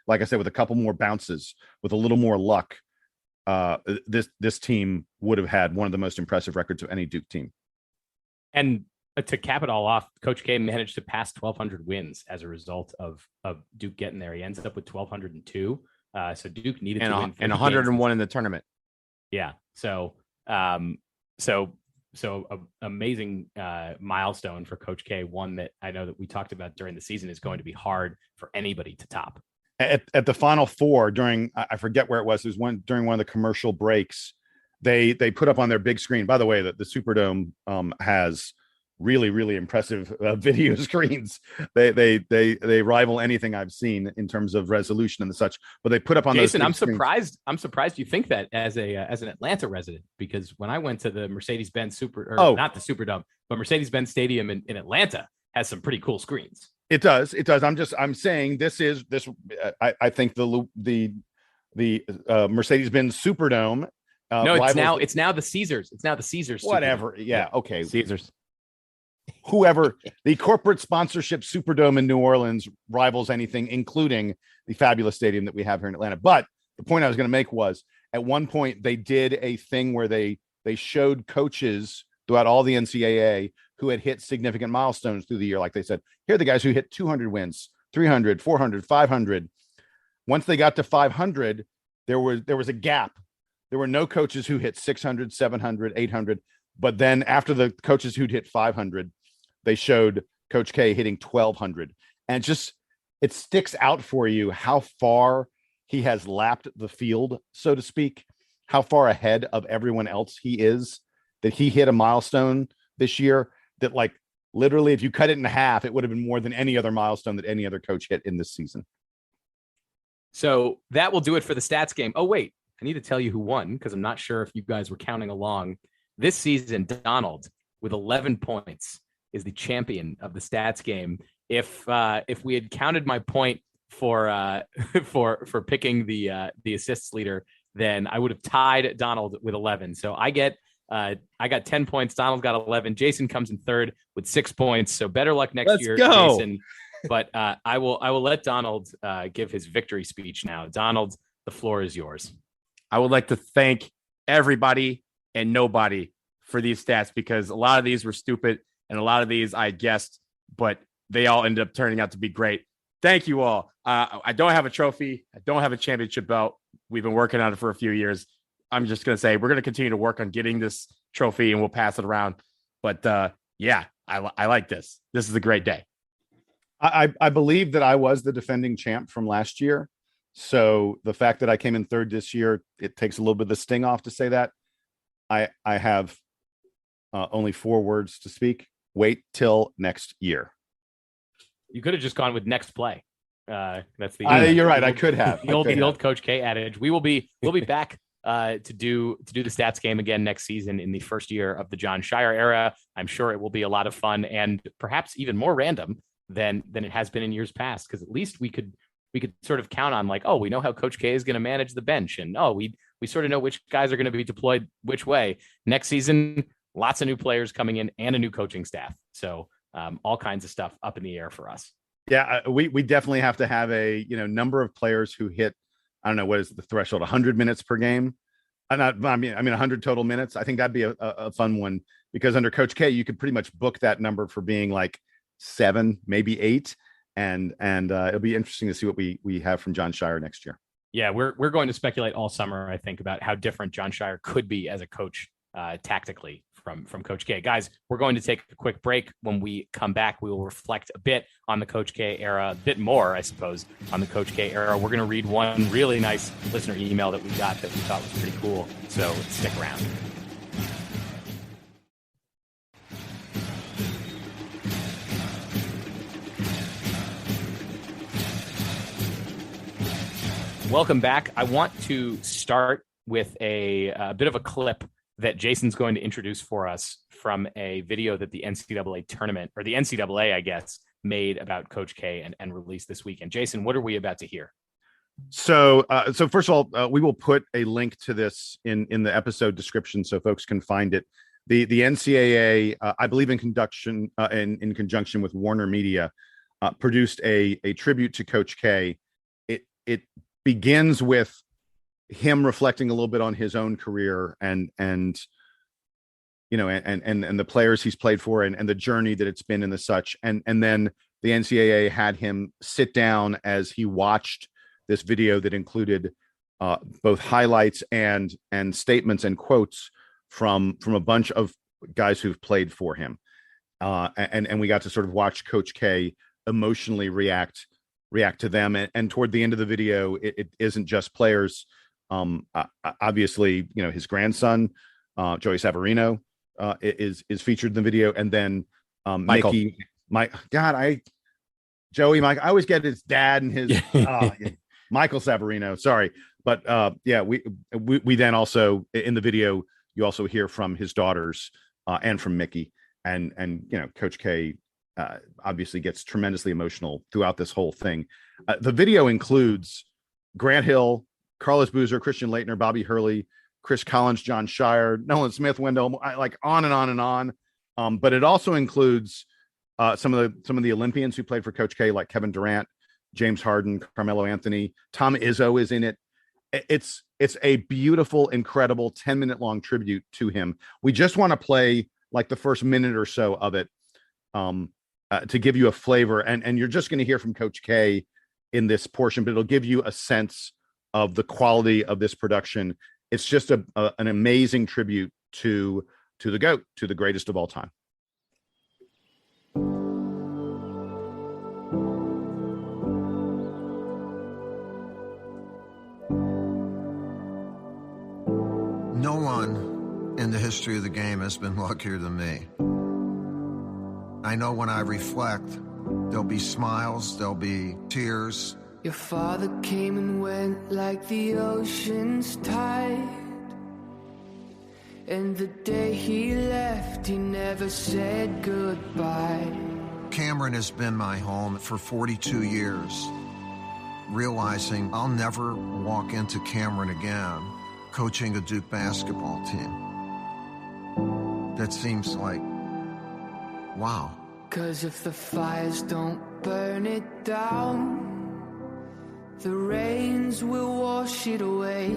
like I said, with a couple more bounces, with a little more luck, this team would have had one of the most impressive records of any Duke team. And to cap it all off, Coach K managed to pass 1,200 wins as a result of Duke getting there. He ends up with 1,202. So Duke needed to win 101 in the tournament. Yeah. So amazing milestone for Coach K. One that I know that we talked about during the season is going to be hard for anybody to top. At the Final Four during, I forget where it was during one of the commercial breaks, they put up on their big screen. By the way, that the Superdome has really, really impressive video screens. They rival anything I've seen in terms of resolution and such. But they put up on Jason, those. I'm surprised. I'm surprised you think that as an Atlanta resident, because when I went to the Mercedes-Benz not the Superdome, but Mercedes-Benz Stadium in Atlanta has some pretty cool screens. It does. I'm saying this. I think the Mercedes-Benz Superdome. No, it's now the Caesars. It's now the Caesars. Whatever. Superdome. Yeah. Okay. Caesars. Whoever the corporate sponsorship Superdome in New Orleans rivals anything, including the fabulous stadium that we have here in Atlanta. But the point I was going to make was at one point they did a thing where they showed coaches throughout all the NCAA who had hit significant milestones through the year. Like they said, here are the guys who hit 200 wins, 300, 400, 500. Once they got to 500, there was a gap. There were no coaches who hit 600, 700, 800. But then after the coaches who'd hit 500, they showed Coach K hitting 1,200. And just, it sticks out for you how far he has lapped the field, so to speak, how far ahead of everyone else he is, that he hit a milestone this year that, like, literally, if you cut it in half, it would have been more than any other milestone that any other coach hit in this season. So that will do it for the stats game. Oh, wait, I need to tell you who won, because I'm not sure if you guys were counting along. This season, Donald, with 11 points, is the champion of the stats game. If we had counted my point for picking the assists leader, then I would have tied Donald with 11. So I got 10 points. Donald got 11. Jason comes in third with 6 points. So better luck next year, Jason. But I will let Donald give his victory speech now. Donald, the floor is yours. I would like to thank everybody and nobody for these stats, because a lot of these were stupid and a lot of these I guessed, but they all ended up turning out to be great. Thank you all. I don't have a trophy. I don't have a championship belt. We've been working on it for a few years. I'm just going to say we're going to continue to work on getting this trophy and we'll pass it around. But yeah, I like this. This is a great day. I believe that I was the defending champ from last year. So the fact that I came in third this year, it takes a little bit of the sting off to say that. I have only 4 words to speak. Wait till next year. You could have just gone with next play. That's the. You're right. I could have the old Coach K adage. We'll be back to do the stats game again next season in the first year of the Jon Scheyer era. I'm sure it will be a lot of fun and perhaps even more random than it has been in years past, because at least we could sort of count on, like, oh, we know how Coach K is going to manage the bench, and we sort of know which guys are going to be deployed which way. Next season, lots of new players coming in and a new coaching staff. So all kinds of stuff up in the air for us. Yeah, we definitely have to have a number of players who hit, I don't know, what is the threshold, 100 minutes per game? I mean 100 total minutes. I think that'd be a fun one, because under Coach K, you could pretty much book that number for being like 7, maybe 8. And it'll be interesting to see what we have from Jon Scheyer next year. Yeah, we're going to speculate all summer, I think, about how different Jon Scheyer could be as a coach tactically from Coach K. Guys, we're going to take a quick break. When we come back, we will reflect a bit on the Coach K era, a bit more, I suppose, on the Coach K era. We're going to read one really nice listener email that we got that we thought was pretty cool. So stick around. Welcome back. I want to start with a bit of a clip that Jason's going to introduce for us from a video that the NCAA tournament, or the NCAA, I guess, made about Coach K and released this weekend. Jason, what are we about to hear? So first of all, we will put a link to this in the episode description so folks can find it. The NCAA, I believe in conjunction with Warner Media, produced a tribute to Coach K. It begins with him reflecting a little bit on his own career and the players he's played for and the journey that it's been and the such. And then the NCAA had him sit down as he watched this video that included both highlights and statements and quotes from a bunch of guys who've played for him. And we got to sort of watch Coach K emotionally react to them. And toward the end of the video, it isn't just players. Obviously, his grandson, Joey Savarino, is featured in the video. And then Michael. Mickey, Joey, Mike. I always get his dad and his Michael Savarino. Sorry, but we then also in the video you also hear from his daughters and from Mickey, and Coach K obviously gets tremendously emotional throughout this whole thing. The video includes Grant Hill, Carlos Boozer, Christian Laettner, Bobby Hurley, Chris Collins, John Shire, Nolan Smith, Wendell, like on and on and on. But it also includes some of the Olympians who played for Coach K, like Kevin Durant, James Harden, Carmelo Anthony, Tom Izzo is in it. It's a beautiful, incredible 10-minute long tribute to him. We just want to play like the first minute or so of it to give you a flavor. And you're just going to hear from Coach K in this portion, but it'll give you a sense of the quality of this production. It's just an amazing tribute to the GOAT, to the greatest of all time. No one in the history of the game has been luckier than me. I know when I reflect, there'll be smiles, there'll be tears. Your father came and went like the ocean's tide. And the day he left, he never said goodbye. Cameron has been my home for 42 years. Realizing I'll never walk into Cameron again, coaching a Duke basketball team. That seems like, wow. 'Cause if the fires don't burn it down, the rains will wash it away.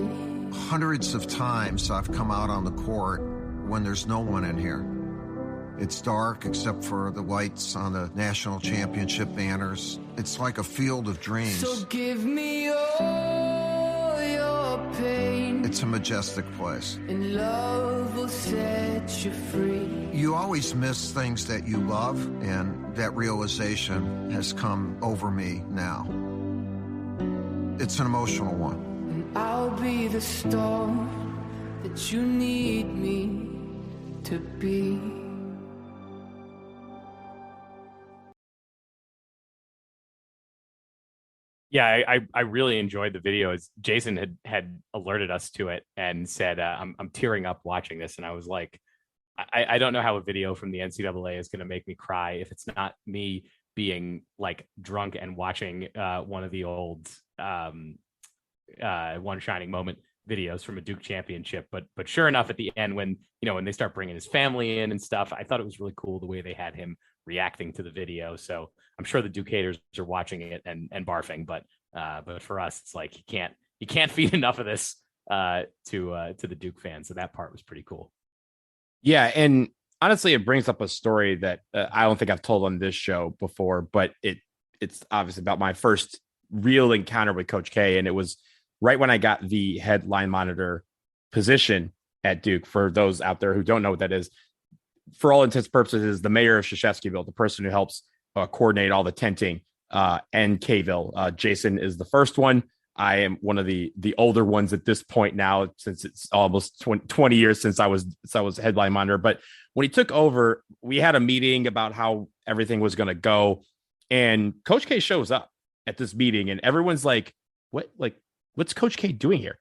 Hundreds of times I've come out on the court when there's no one in here. It's dark except for the lights on the national championship banners. It's like a field of dreams. So give me all your pain. It's a majestic place. And love will set you free. You always miss things that you love, and that realization has come over me now. It's an emotional one. And I'll be the storm that you need me to be. Yeah, I really enjoyed the video. As Jason had alerted us to it and said, I'm tearing up watching this. And I was like, I don't know how a video from the NCAA is going to make me cry if it's not me being like drunk and watching one of the old One Shining Moment videos from a Duke championship. But sure enough, at the end, when they start bringing his family in and stuff, I thought it was really cool the way they had him reacting to the video. So I'm sure the Duke haters are watching it and barfing, but for us, it's like you can't feed enough of this to the Duke fans. So that part was pretty cool. Yeah, and honestly, it brings up a story that I don't think I've told on this show before, but it's obviously about my first real encounter with Coach K, and it was right when I got the headline monitor position at Duke. For those out there who don't know what that is, for all intents and purposes, is the mayor of Krzyzewskiville, the person who helps coordinate all the tenting and Kville. Jason is the first one. I am one of the older ones at this point now, since it's almost 20 years since I was headline monitor. But when he took over, we had a meeting about how everything was going to go, and Coach K shows up at this meeting, and everyone's like, what's Coach K doing here?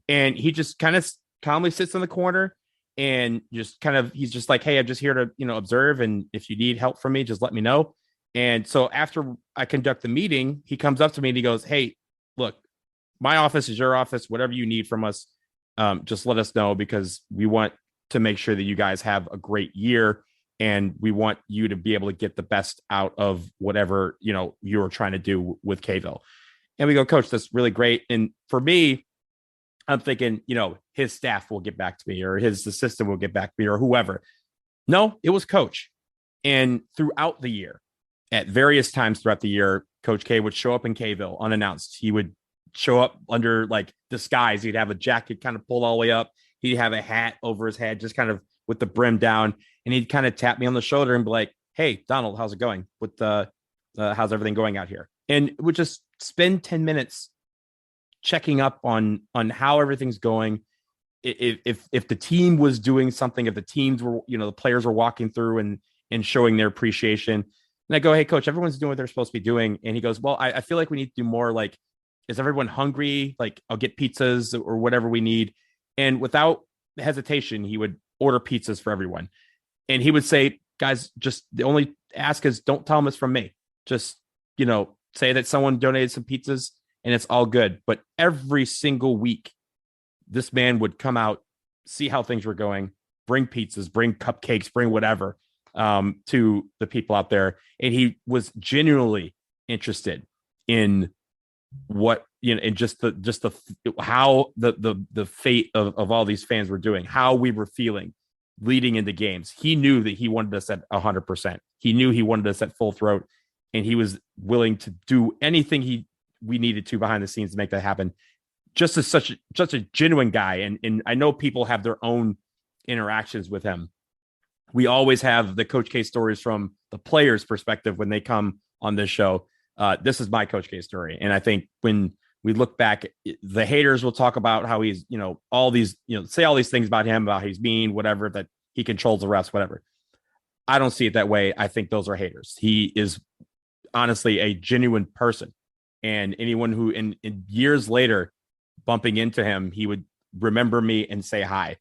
And he just kind of calmly sits in the corner and he's just like, hey, I'm just here to, observe. And if you need help from me, just let me know. And so after I conduct the meeting, he comes up to me and he goes, hey, look, my office is your office. Whatever you need from us, just let us know, because we want to make sure that you guys have a great year. And we want you to be able to get the best out of whatever, you're trying to do with Kville. And we go, Coach, that's really great. And for me, I'm thinking, his staff will get back to me, or his assistant will get back to me, or whoever. No, it was Coach. And throughout the year, at various times throughout the year, Coach K would show up in Kville unannounced. He would show up under like disguise. He'd have a jacket kind of pulled all the way up. He'd have a hat over his head, just kind of with the brim down. And he'd kind of tap me on the shoulder and be like, hey, Donald, how's it going? How's everything going out here? And would just spend 10 minutes checking up on how everything's going. If the team was doing something, if the teams were, the players were walking through and and showing their appreciation. And I go, hey, coach, everyone's doing what they're supposed to be doing. And he goes, well, I feel like we need to do more. Like, is everyone hungry? Like, I'll get pizzas or whatever we need. And without hesitation, he would order pizzas for everyone. And he would say, guys, just the only ask is don't tell them it's from me. Just, say that someone donated some pizzas and it's all good. But every single week, this man would come out, see how things were going, bring pizzas, bring cupcakes, bring whatever to the people out there. And he was genuinely interested in what, and just how the fate of all these fans were doing, how we were feeling leading into games. He knew that he wanted us at 100%. He knew he wanted us at full throat, and he was willing to do anything we needed to behind the scenes to make that happen. Just as such a genuine guy. And I know people have their own interactions with him. We always have the Coach K stories from the players' perspective when they come on this show. This is my Coach K story. And I think when we look back, the haters will talk about how he's, all these, say all these things about him, about he's mean, whatever, that he controls the refs, whatever. I don't see it that way. I think those are haters. He is honestly a genuine person. And anyone who in years later bumping into him, he would remember me and say hi.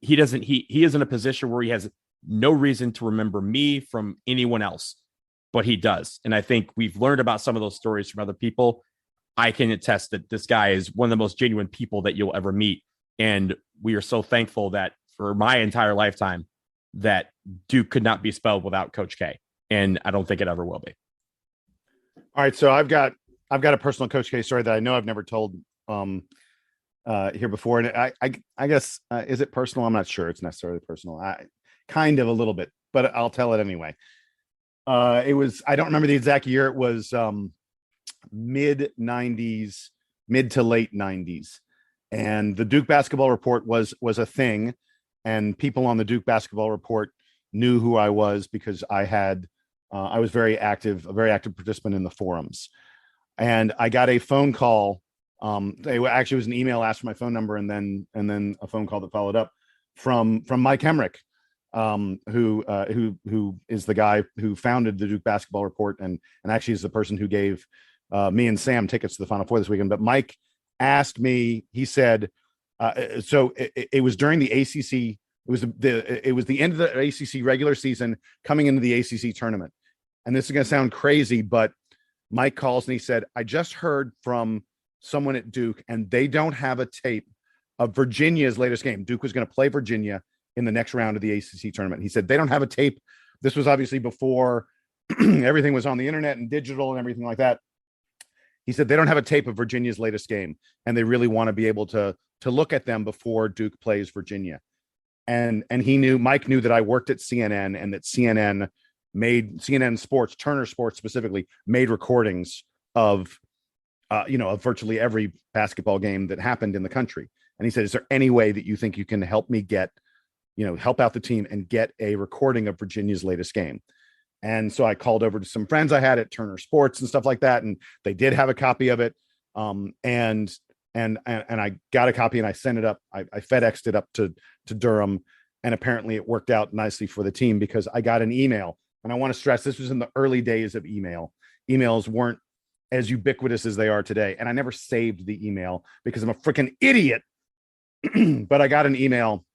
He is in a position where he has no reason to remember me from anyone else, but he does. And I think we've learned about some of those stories from other people. I can attest that this guy is one of the most genuine people that you'll ever meet. And we are so thankful that for my entire lifetime that Duke could not be spelled without Coach K. And I don't think it ever will be. All right. So I've got a personal Coach K story that I know I've never told here before. And I guess, is it personal? I'm not sure it's necessarily personal. Kind of a little bit, but I'll tell it anyway. I don't remember the exact year. It was mid to late 90s. And the Duke Basketball Report was a thing. And people on the Duke Basketball Report knew who I was because I was a very active participant in the forums. And I got a phone call. It was an email, asked for my phone number, and then a phone call that followed up from Mike Hemrick, who is the guy who founded the Duke Basketball Report and actually is the person who gave me and Sam tickets to the Final Four this weekend. But Mike asked me, he said, so it was during the ACC. It was the end of the ACC regular season coming into the ACC tournament. And this is going to sound crazy, but Mike calls and he said, I just heard from someone at Duke and they don't have a tape of Virginia's latest game. Duke was going to play Virginia in the next round of the ACC tournament. He said, they don't have a tape. This was obviously before everything was on the internet and digital and everything like that. He said, they don't have a tape of Virginia's latest game and they really want to be able to look at them before Duke plays Virginia. And Mike knew that I worked at CNN and that CNN Sports, Turner Sports specifically, made recordings of virtually every basketball game that happened in the country. And he said, is there any way that you think you can help me help out the team and get a recording of Virginia's latest game? And so I called over to some friends I had at Turner Sports and stuff like that. And they did have a copy of it. And I got a copy and I sent it up. I FedExed it up to Durham. And apparently it worked out nicely for the team because I got an email. And I want to stress, this was in the early days of email. Emails weren't as ubiquitous as they are today. And I never saved the email because I'm a freaking idiot. But I got an email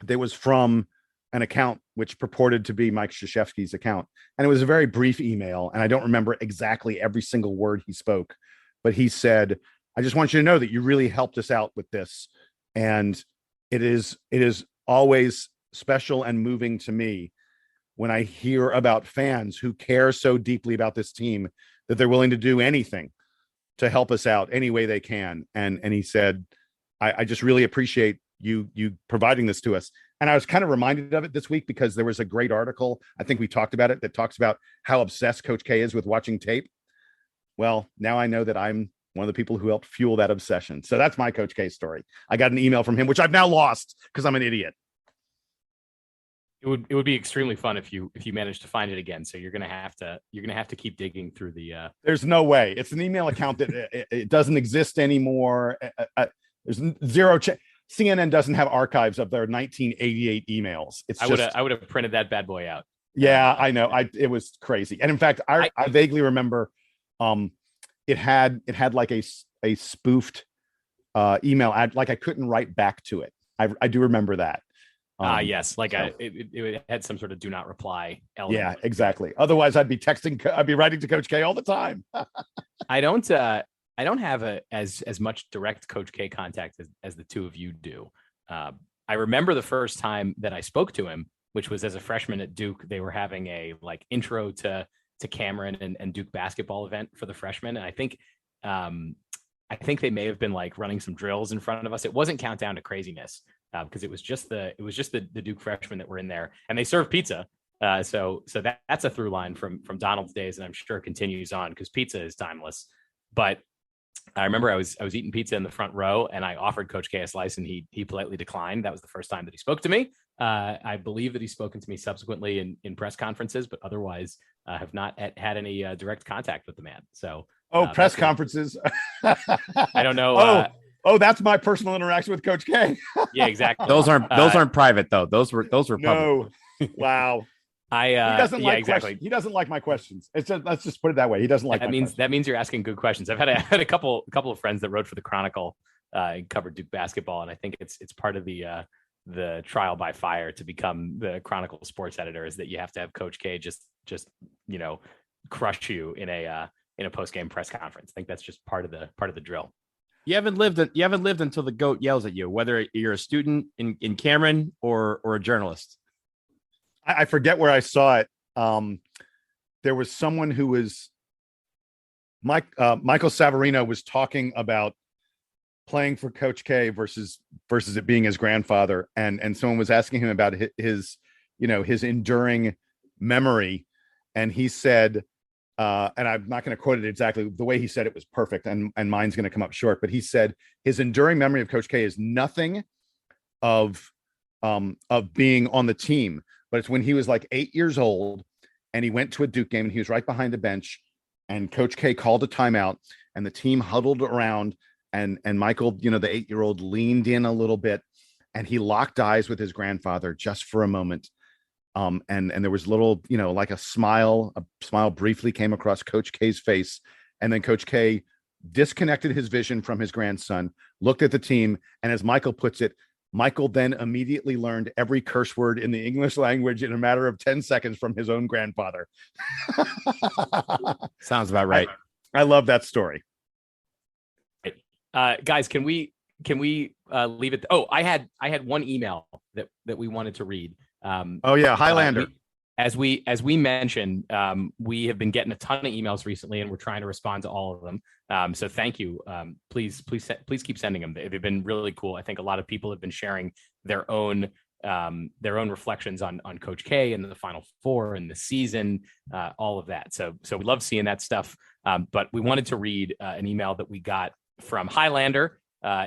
that was from an account which purported to be Mike Krzyzewski's account. And it was a very brief email. And I don't remember exactly every single word he spoke, but he said, I just want you to know that you really helped us out with this. And it is always special and moving to me when I hear about fans who care so deeply about this team that they're willing to do anything to help us out any way they can. And he said, I just really appreciate you providing this to us. And I was kind of reminded of it this week because there was a great article, I think we talked about it, that talks about how obsessed Coach K is with watching tape. Well, now I know that I'm one of the people who helped fuel that obsession. So that's my Coach K story. I got an email from him, which I've now lost because I'm an idiot. It would be extremely fun if you manage to find it again. So you're gonna have to keep digging through the. There's no way. It's an email account that it doesn't exist anymore. There's zero. CNN doesn't have archives of their 1988 emails. I would have printed that bad boy out. Yeah, I know. It was crazy. And in fact, I vaguely remember it had like a spoofed email ad, like I couldn't write back to it. I do remember that. Yes, like it had some sort of do not reply element. Yeah, exactly. Otherwise, I'd be writing to Coach K all the time. I don't have as much direct Coach K contact as the two of you do. I remember the first time that I spoke to him, which was as a freshman at Duke. They were having a like intro to Cameron and Duke basketball event for the freshmen, and I think they may have been like running some drills in front of us. It wasn't Countdown to Craziness because it was just the Duke freshmen that were in there, and they served pizza. So that's a through line from Donald's days, and I'm sure it continues on because pizza is timeless. But I remember I was eating pizza in the front row, and I offered Coach K a slice, and he politely declined. That was the first time that he spoke to me. I believe that he's spoken to me subsequently in press conferences, but otherwise have not had any direct contact with the man. So, press conferences. I don't know. That's my personal interaction with Coach K. Yeah, exactly. Those aren't private though. Those were public. No. Wow. He doesn't like exactly. He doesn't like my questions. It's just, let's just put it that way. He doesn't like that means you're asking good questions. I've had a couple of friends that wrote for the Chronicle and covered Duke basketball, and I think it's part of the trial by fire to become the Chronicle sports editor is that you have to have Coach K just crush you in a post game press conference. I think that's just part of the drill. You haven't lived until the GOAT yells at you, whether you're a student in Cameron or a journalist. I forget where I saw it. There was someone who was Michael Savarino was talking about playing for Coach K versus it being his grandfather. And someone was asking him about his enduring memory. And he said, and I'm not going to quote it exactly. The way he said it was perfect, and mine's going to come up short. But he said his enduring memory of Coach K is nothing of being on the team, but it's when he was like 8 years old, and he went to a Duke game, and he was right behind the bench, and Coach K called a timeout, and the team huddled around, and Michael, the 8-year-old, leaned in a little bit, and he locked eyes with his grandfather just for a moment. And there was a little, like a smile briefly came across Coach K's face. And then Coach K disconnected his vision from his grandson, looked at the team. And as Michael puts it, Michael then immediately learned every curse word in the English language in a matter of 10 seconds from his own grandfather. Sounds about right. I love that story. Guys, can we leave it? Oh, I had one email that we wanted to read. Highlander. As we mentioned, we have been getting a ton of emails recently, and we're trying to respond to all of them. So thank you. Please keep sending them. They've been really cool. I think a lot of people have been sharing their own reflections on Coach K and the Final Four and the season, all of that. So we love seeing that stuff. But we wanted to read an email that we got from Highlander.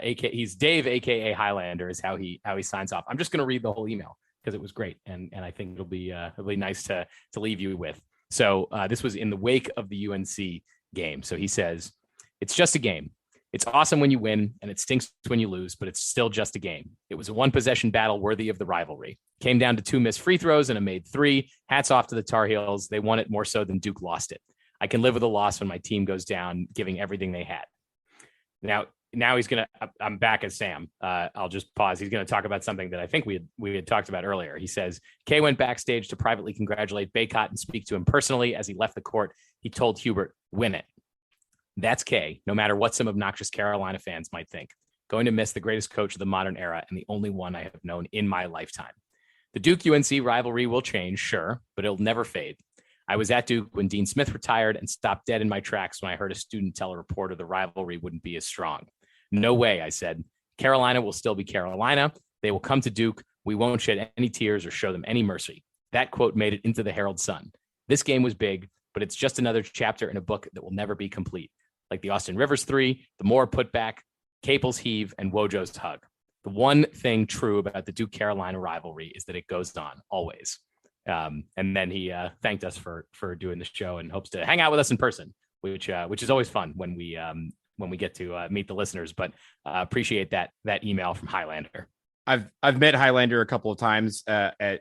He's Dave, aka Highlander, is how he signs off. I'm just going to read the whole email because it was great, and I think it'll be nice to leave you with. So this was in the wake of the UNC game. So he says, "It's just a game. It's awesome when you win, and it stinks when you lose, but it's still just a game. It was a one-possession battle worthy of the rivalry. Came down to 2 missed free throws and a made 3. Hats off to the Tar Heels. They won it more so than Duke lost it. I can live with a loss when my team goes down, giving everything they had." Now he's going to, I'm back as Sam. I'll just pause. He's going to talk about something that I think we had talked about earlier. He says, Kay went backstage to privately congratulate Baycott and speak to him personally. As he left the court, he told Hubert, "Win it." That's Kay, no matter what some obnoxious Carolina fans might think. Going to miss the greatest coach of the modern era and the only one I have known in my lifetime. The Duke-UNC rivalry will change, sure, but it'll never fade. I was at Duke when Dean Smith retired and stopped dead in my tracks when I heard a student tell a reporter the rivalry wouldn't be as strong. No way, I said. Carolina will still be Carolina. They will come to Duke. We won't shed any tears or show them any mercy. That quote made it into the Herald Sun. This game was big, but it's just another chapter in a book that will never be complete. Like the Austin Rivers 3, the Moore putback, Capel's heave, and Wojo's hug. The one thing true about the Duke-Carolina rivalry is that it goes on, always. And then he thanked us for doing this show and hopes to hang out with us in person, which is always fun when we get to meet the listeners. But appreciate that email from Highlander. I've met Highlander a couple of times at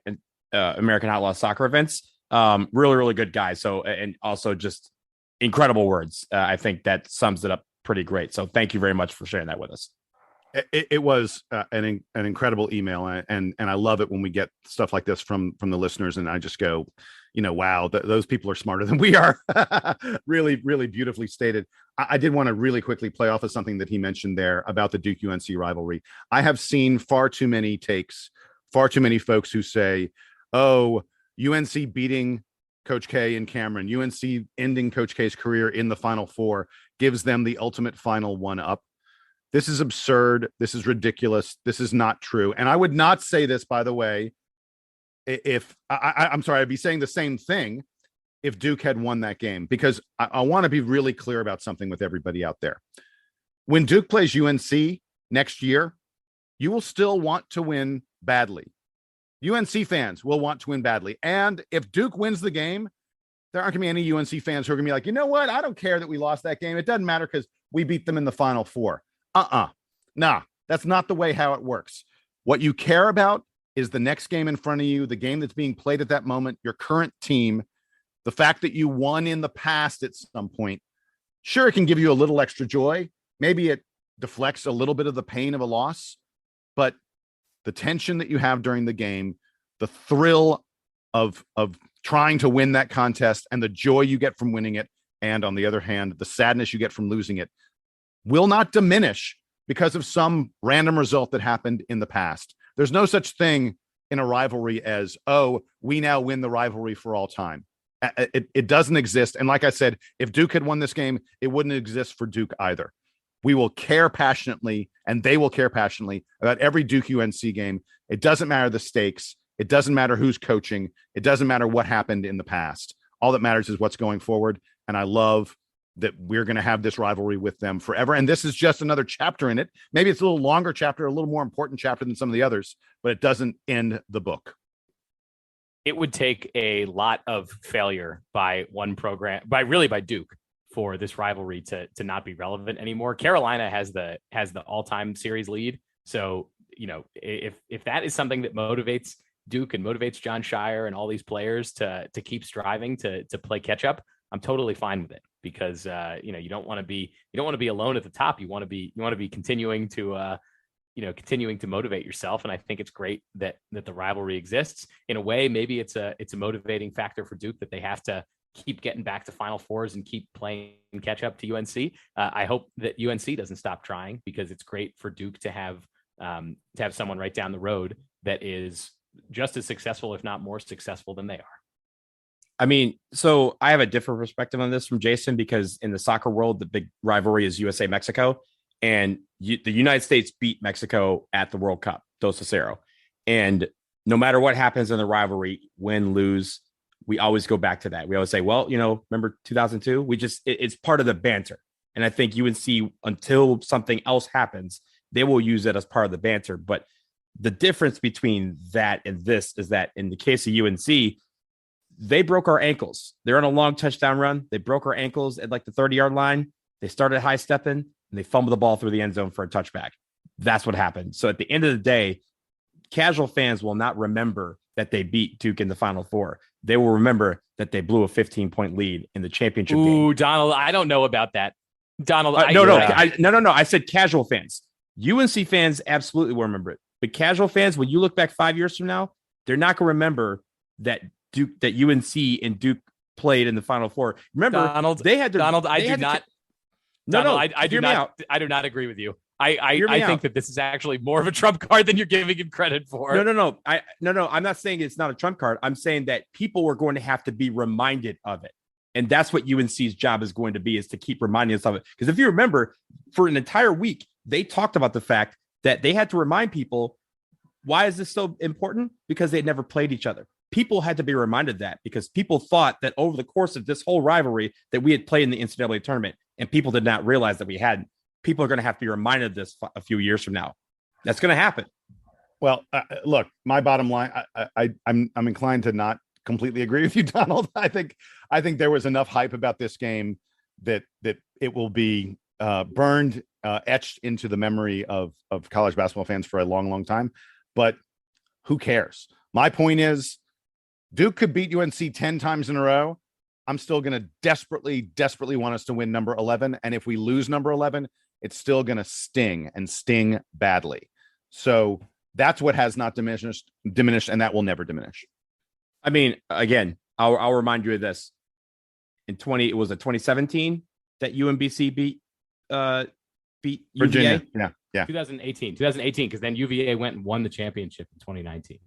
American Outlaw soccer events. Really, really good guy. So, and also just incredible words. I think that sums it up pretty great. So thank you very much for sharing that with us. It was an incredible email, and I love it when we get stuff like this from the listeners, and I just go, wow, those people are smarter than we are. Really, really beautifully stated. I did want to really quickly play off of something that he mentioned there about the Duke UNC rivalry. I have seen far too many takes, far too many folks who say, "Oh, UNC beating Coach K and Cameron, UNC ending Coach K's career in the Final Four gives them the ultimate final one up." This is absurd. This is ridiculous. This is not true. And I would not say this, by the way, if I'm sorry, I'd be saying the same thing if Duke had won that game, because I want to be really clear about something with everybody out there. When Duke plays UNC next year, you will still want to win badly. UNC fans will want to win badly. And if Duke wins the game, there aren't going to be any UNC fans who are going to be like, you know what? I don't care that we lost that game. It doesn't matter because we beat them in the Final Four. Nah, that's not the way how it works. What you care about is the next game in front of you, the game that's being played at that moment, your current team, the fact that you won in the past at some point. Sure, it can give you a little extra joy. Maybe it deflects a little bit of the pain of a loss, but the tension that you have during the game, the thrill of trying to win that contest and the joy you get from winning it, and on the other hand, the sadness you get from losing it, will not diminish because of some random result that happened in the past. There's no such thing in a rivalry as, oh, we now win the rivalry for all time. It doesn't exist. And like I said, if Duke had won this game, it wouldn't exist for Duke either. We will care passionately, and they will care passionately about every Duke UNC game. It doesn't matter the stakes. It doesn't matter who's coaching. It doesn't matter what happened in the past. All that matters is what's going forward. And I love that we're going to have this rivalry with them forever. And this is just another chapter in it. Maybe it's a little longer chapter, a little more important chapter than some of the others, but it doesn't end the book. It would take a lot of failure by one program, by Duke, for this rivalry to not be relevant anymore. Carolina has the all-time series lead. So, if that is something that motivates Duke and motivates John Shire and all these players to keep striving to play catch up, I'm totally fine with it, because you don't want to be alone at the top. You want to be continuing to motivate yourself. And I think it's great that the rivalry exists. In a way, maybe it's a motivating factor for Duke that they have to keep getting back to Final Fours and keep playing catch up to UNC. I hope that UNC doesn't stop trying, because it's great for Duke to have someone right down the road that is just as successful, if not more successful, than they are. I mean, so I have a different perspective on this from Jason, because in the soccer world, the big rivalry is USA-Mexico, and the United States beat Mexico at the World Cup, 2-0. And no matter what happens in the rivalry, win, lose, we always go back to that. We always say, well, remember 2002? It's part of the banter. And I think UNC, until something else happens, they will use it as part of the banter. But the difference between that and this is that in the case of UNC, they broke our ankles. They're on a long touchdown run. They broke our ankles at like the 30-yard line. They started high stepping and they fumbled the ball through the end zone for a touchback. That's what happened. So at the end of the day, casual fans will not remember that they beat Duke in the Final Four. They will remember that they blew a 15-point lead in the championship game. Ooh, Donald, I don't know about that. Donald, No. I said casual fans. UNC fans absolutely will remember it. But casual fans, when you look back 5 years from now, they're not going to remember that UNC and Duke played in the Final Four. Remember, Donald, they had to. Donald, I do not agree with you. I think that this is actually more of a trump card than you're giving him credit for. No. I'm not saying it's not a trump card. I'm saying that people were going to have to be reminded of it. And that's what UNC's job is going to be, is to keep reminding us of it. Because if you remember, for an entire week, they talked about the fact that they had to remind people, why is this so important? Because they had never played each other. People had to be reminded that, because people thought that over the course of this whole rivalry that we had played in the NCAA tournament, and people did not realize that we hadn't. People are going to have to be reminded of this a few years from now. That's going to happen. Well, look, my bottom line, I'm inclined to not completely agree with you, Donald. I think there was enough hype about this game that it will be burned, etched into the memory of college basketball fans for a long, long time. But who cares? My point is, Duke could beat UNC 10 times in a row. I'm still going to desperately want us to win number 11. And if we lose number 11, it's still going to sting and sting badly. So that's what has not diminished, and that will never diminish. I mean, again, I'll remind you of this. In 2017 that UMBC beat Virginia. UVA? Yeah. 2018, because then UVA went and won the championship in 2019.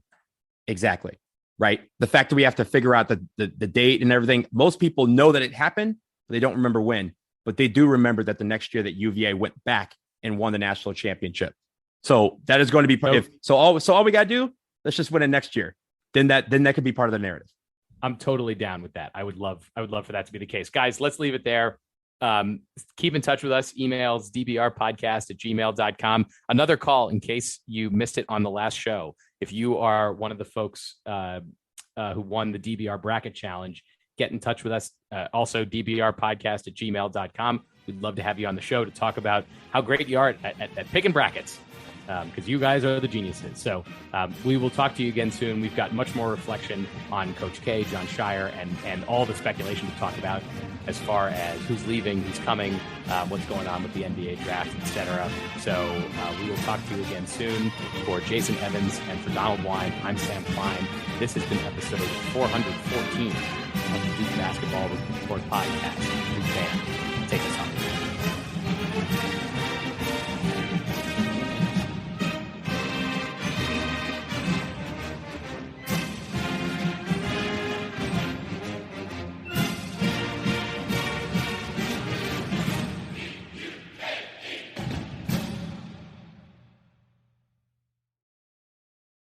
Exactly. Right. The fact that we have to figure out the date and everything. Most people know that it happened, but they don't remember when. But they do remember that the next year that UVA went back and won the national championship. So that is going to be all we got to do. Let's just win it next year. Then that could be part of the narrative. I'm totally down with that. I would love for that to be the case. Guys, let's leave it there. Keep in touch with us. Emails, dbrpodcast@gmail.com. Another call in case you missed it on the last show. If you are one of the folks who won the DBR bracket challenge, get in touch with us. Also, dbrpodcast@gmail.com. We'd love to have you on the show to talk about how great you are at picking brackets, because you guys are the geniuses. So we will talk to you again soon. We've got much more reflection on Coach K, John Shire, and all the speculation to talk about as far as who's leaving, who's coming, what's going on with the NBA draft, etc. So we will talk to you again soon. For Jason Evans and for Donald Wine, I'm Sam Klein. This has been episode 414 of the Duke Basketball Report Podcast. Duke fan, take us home.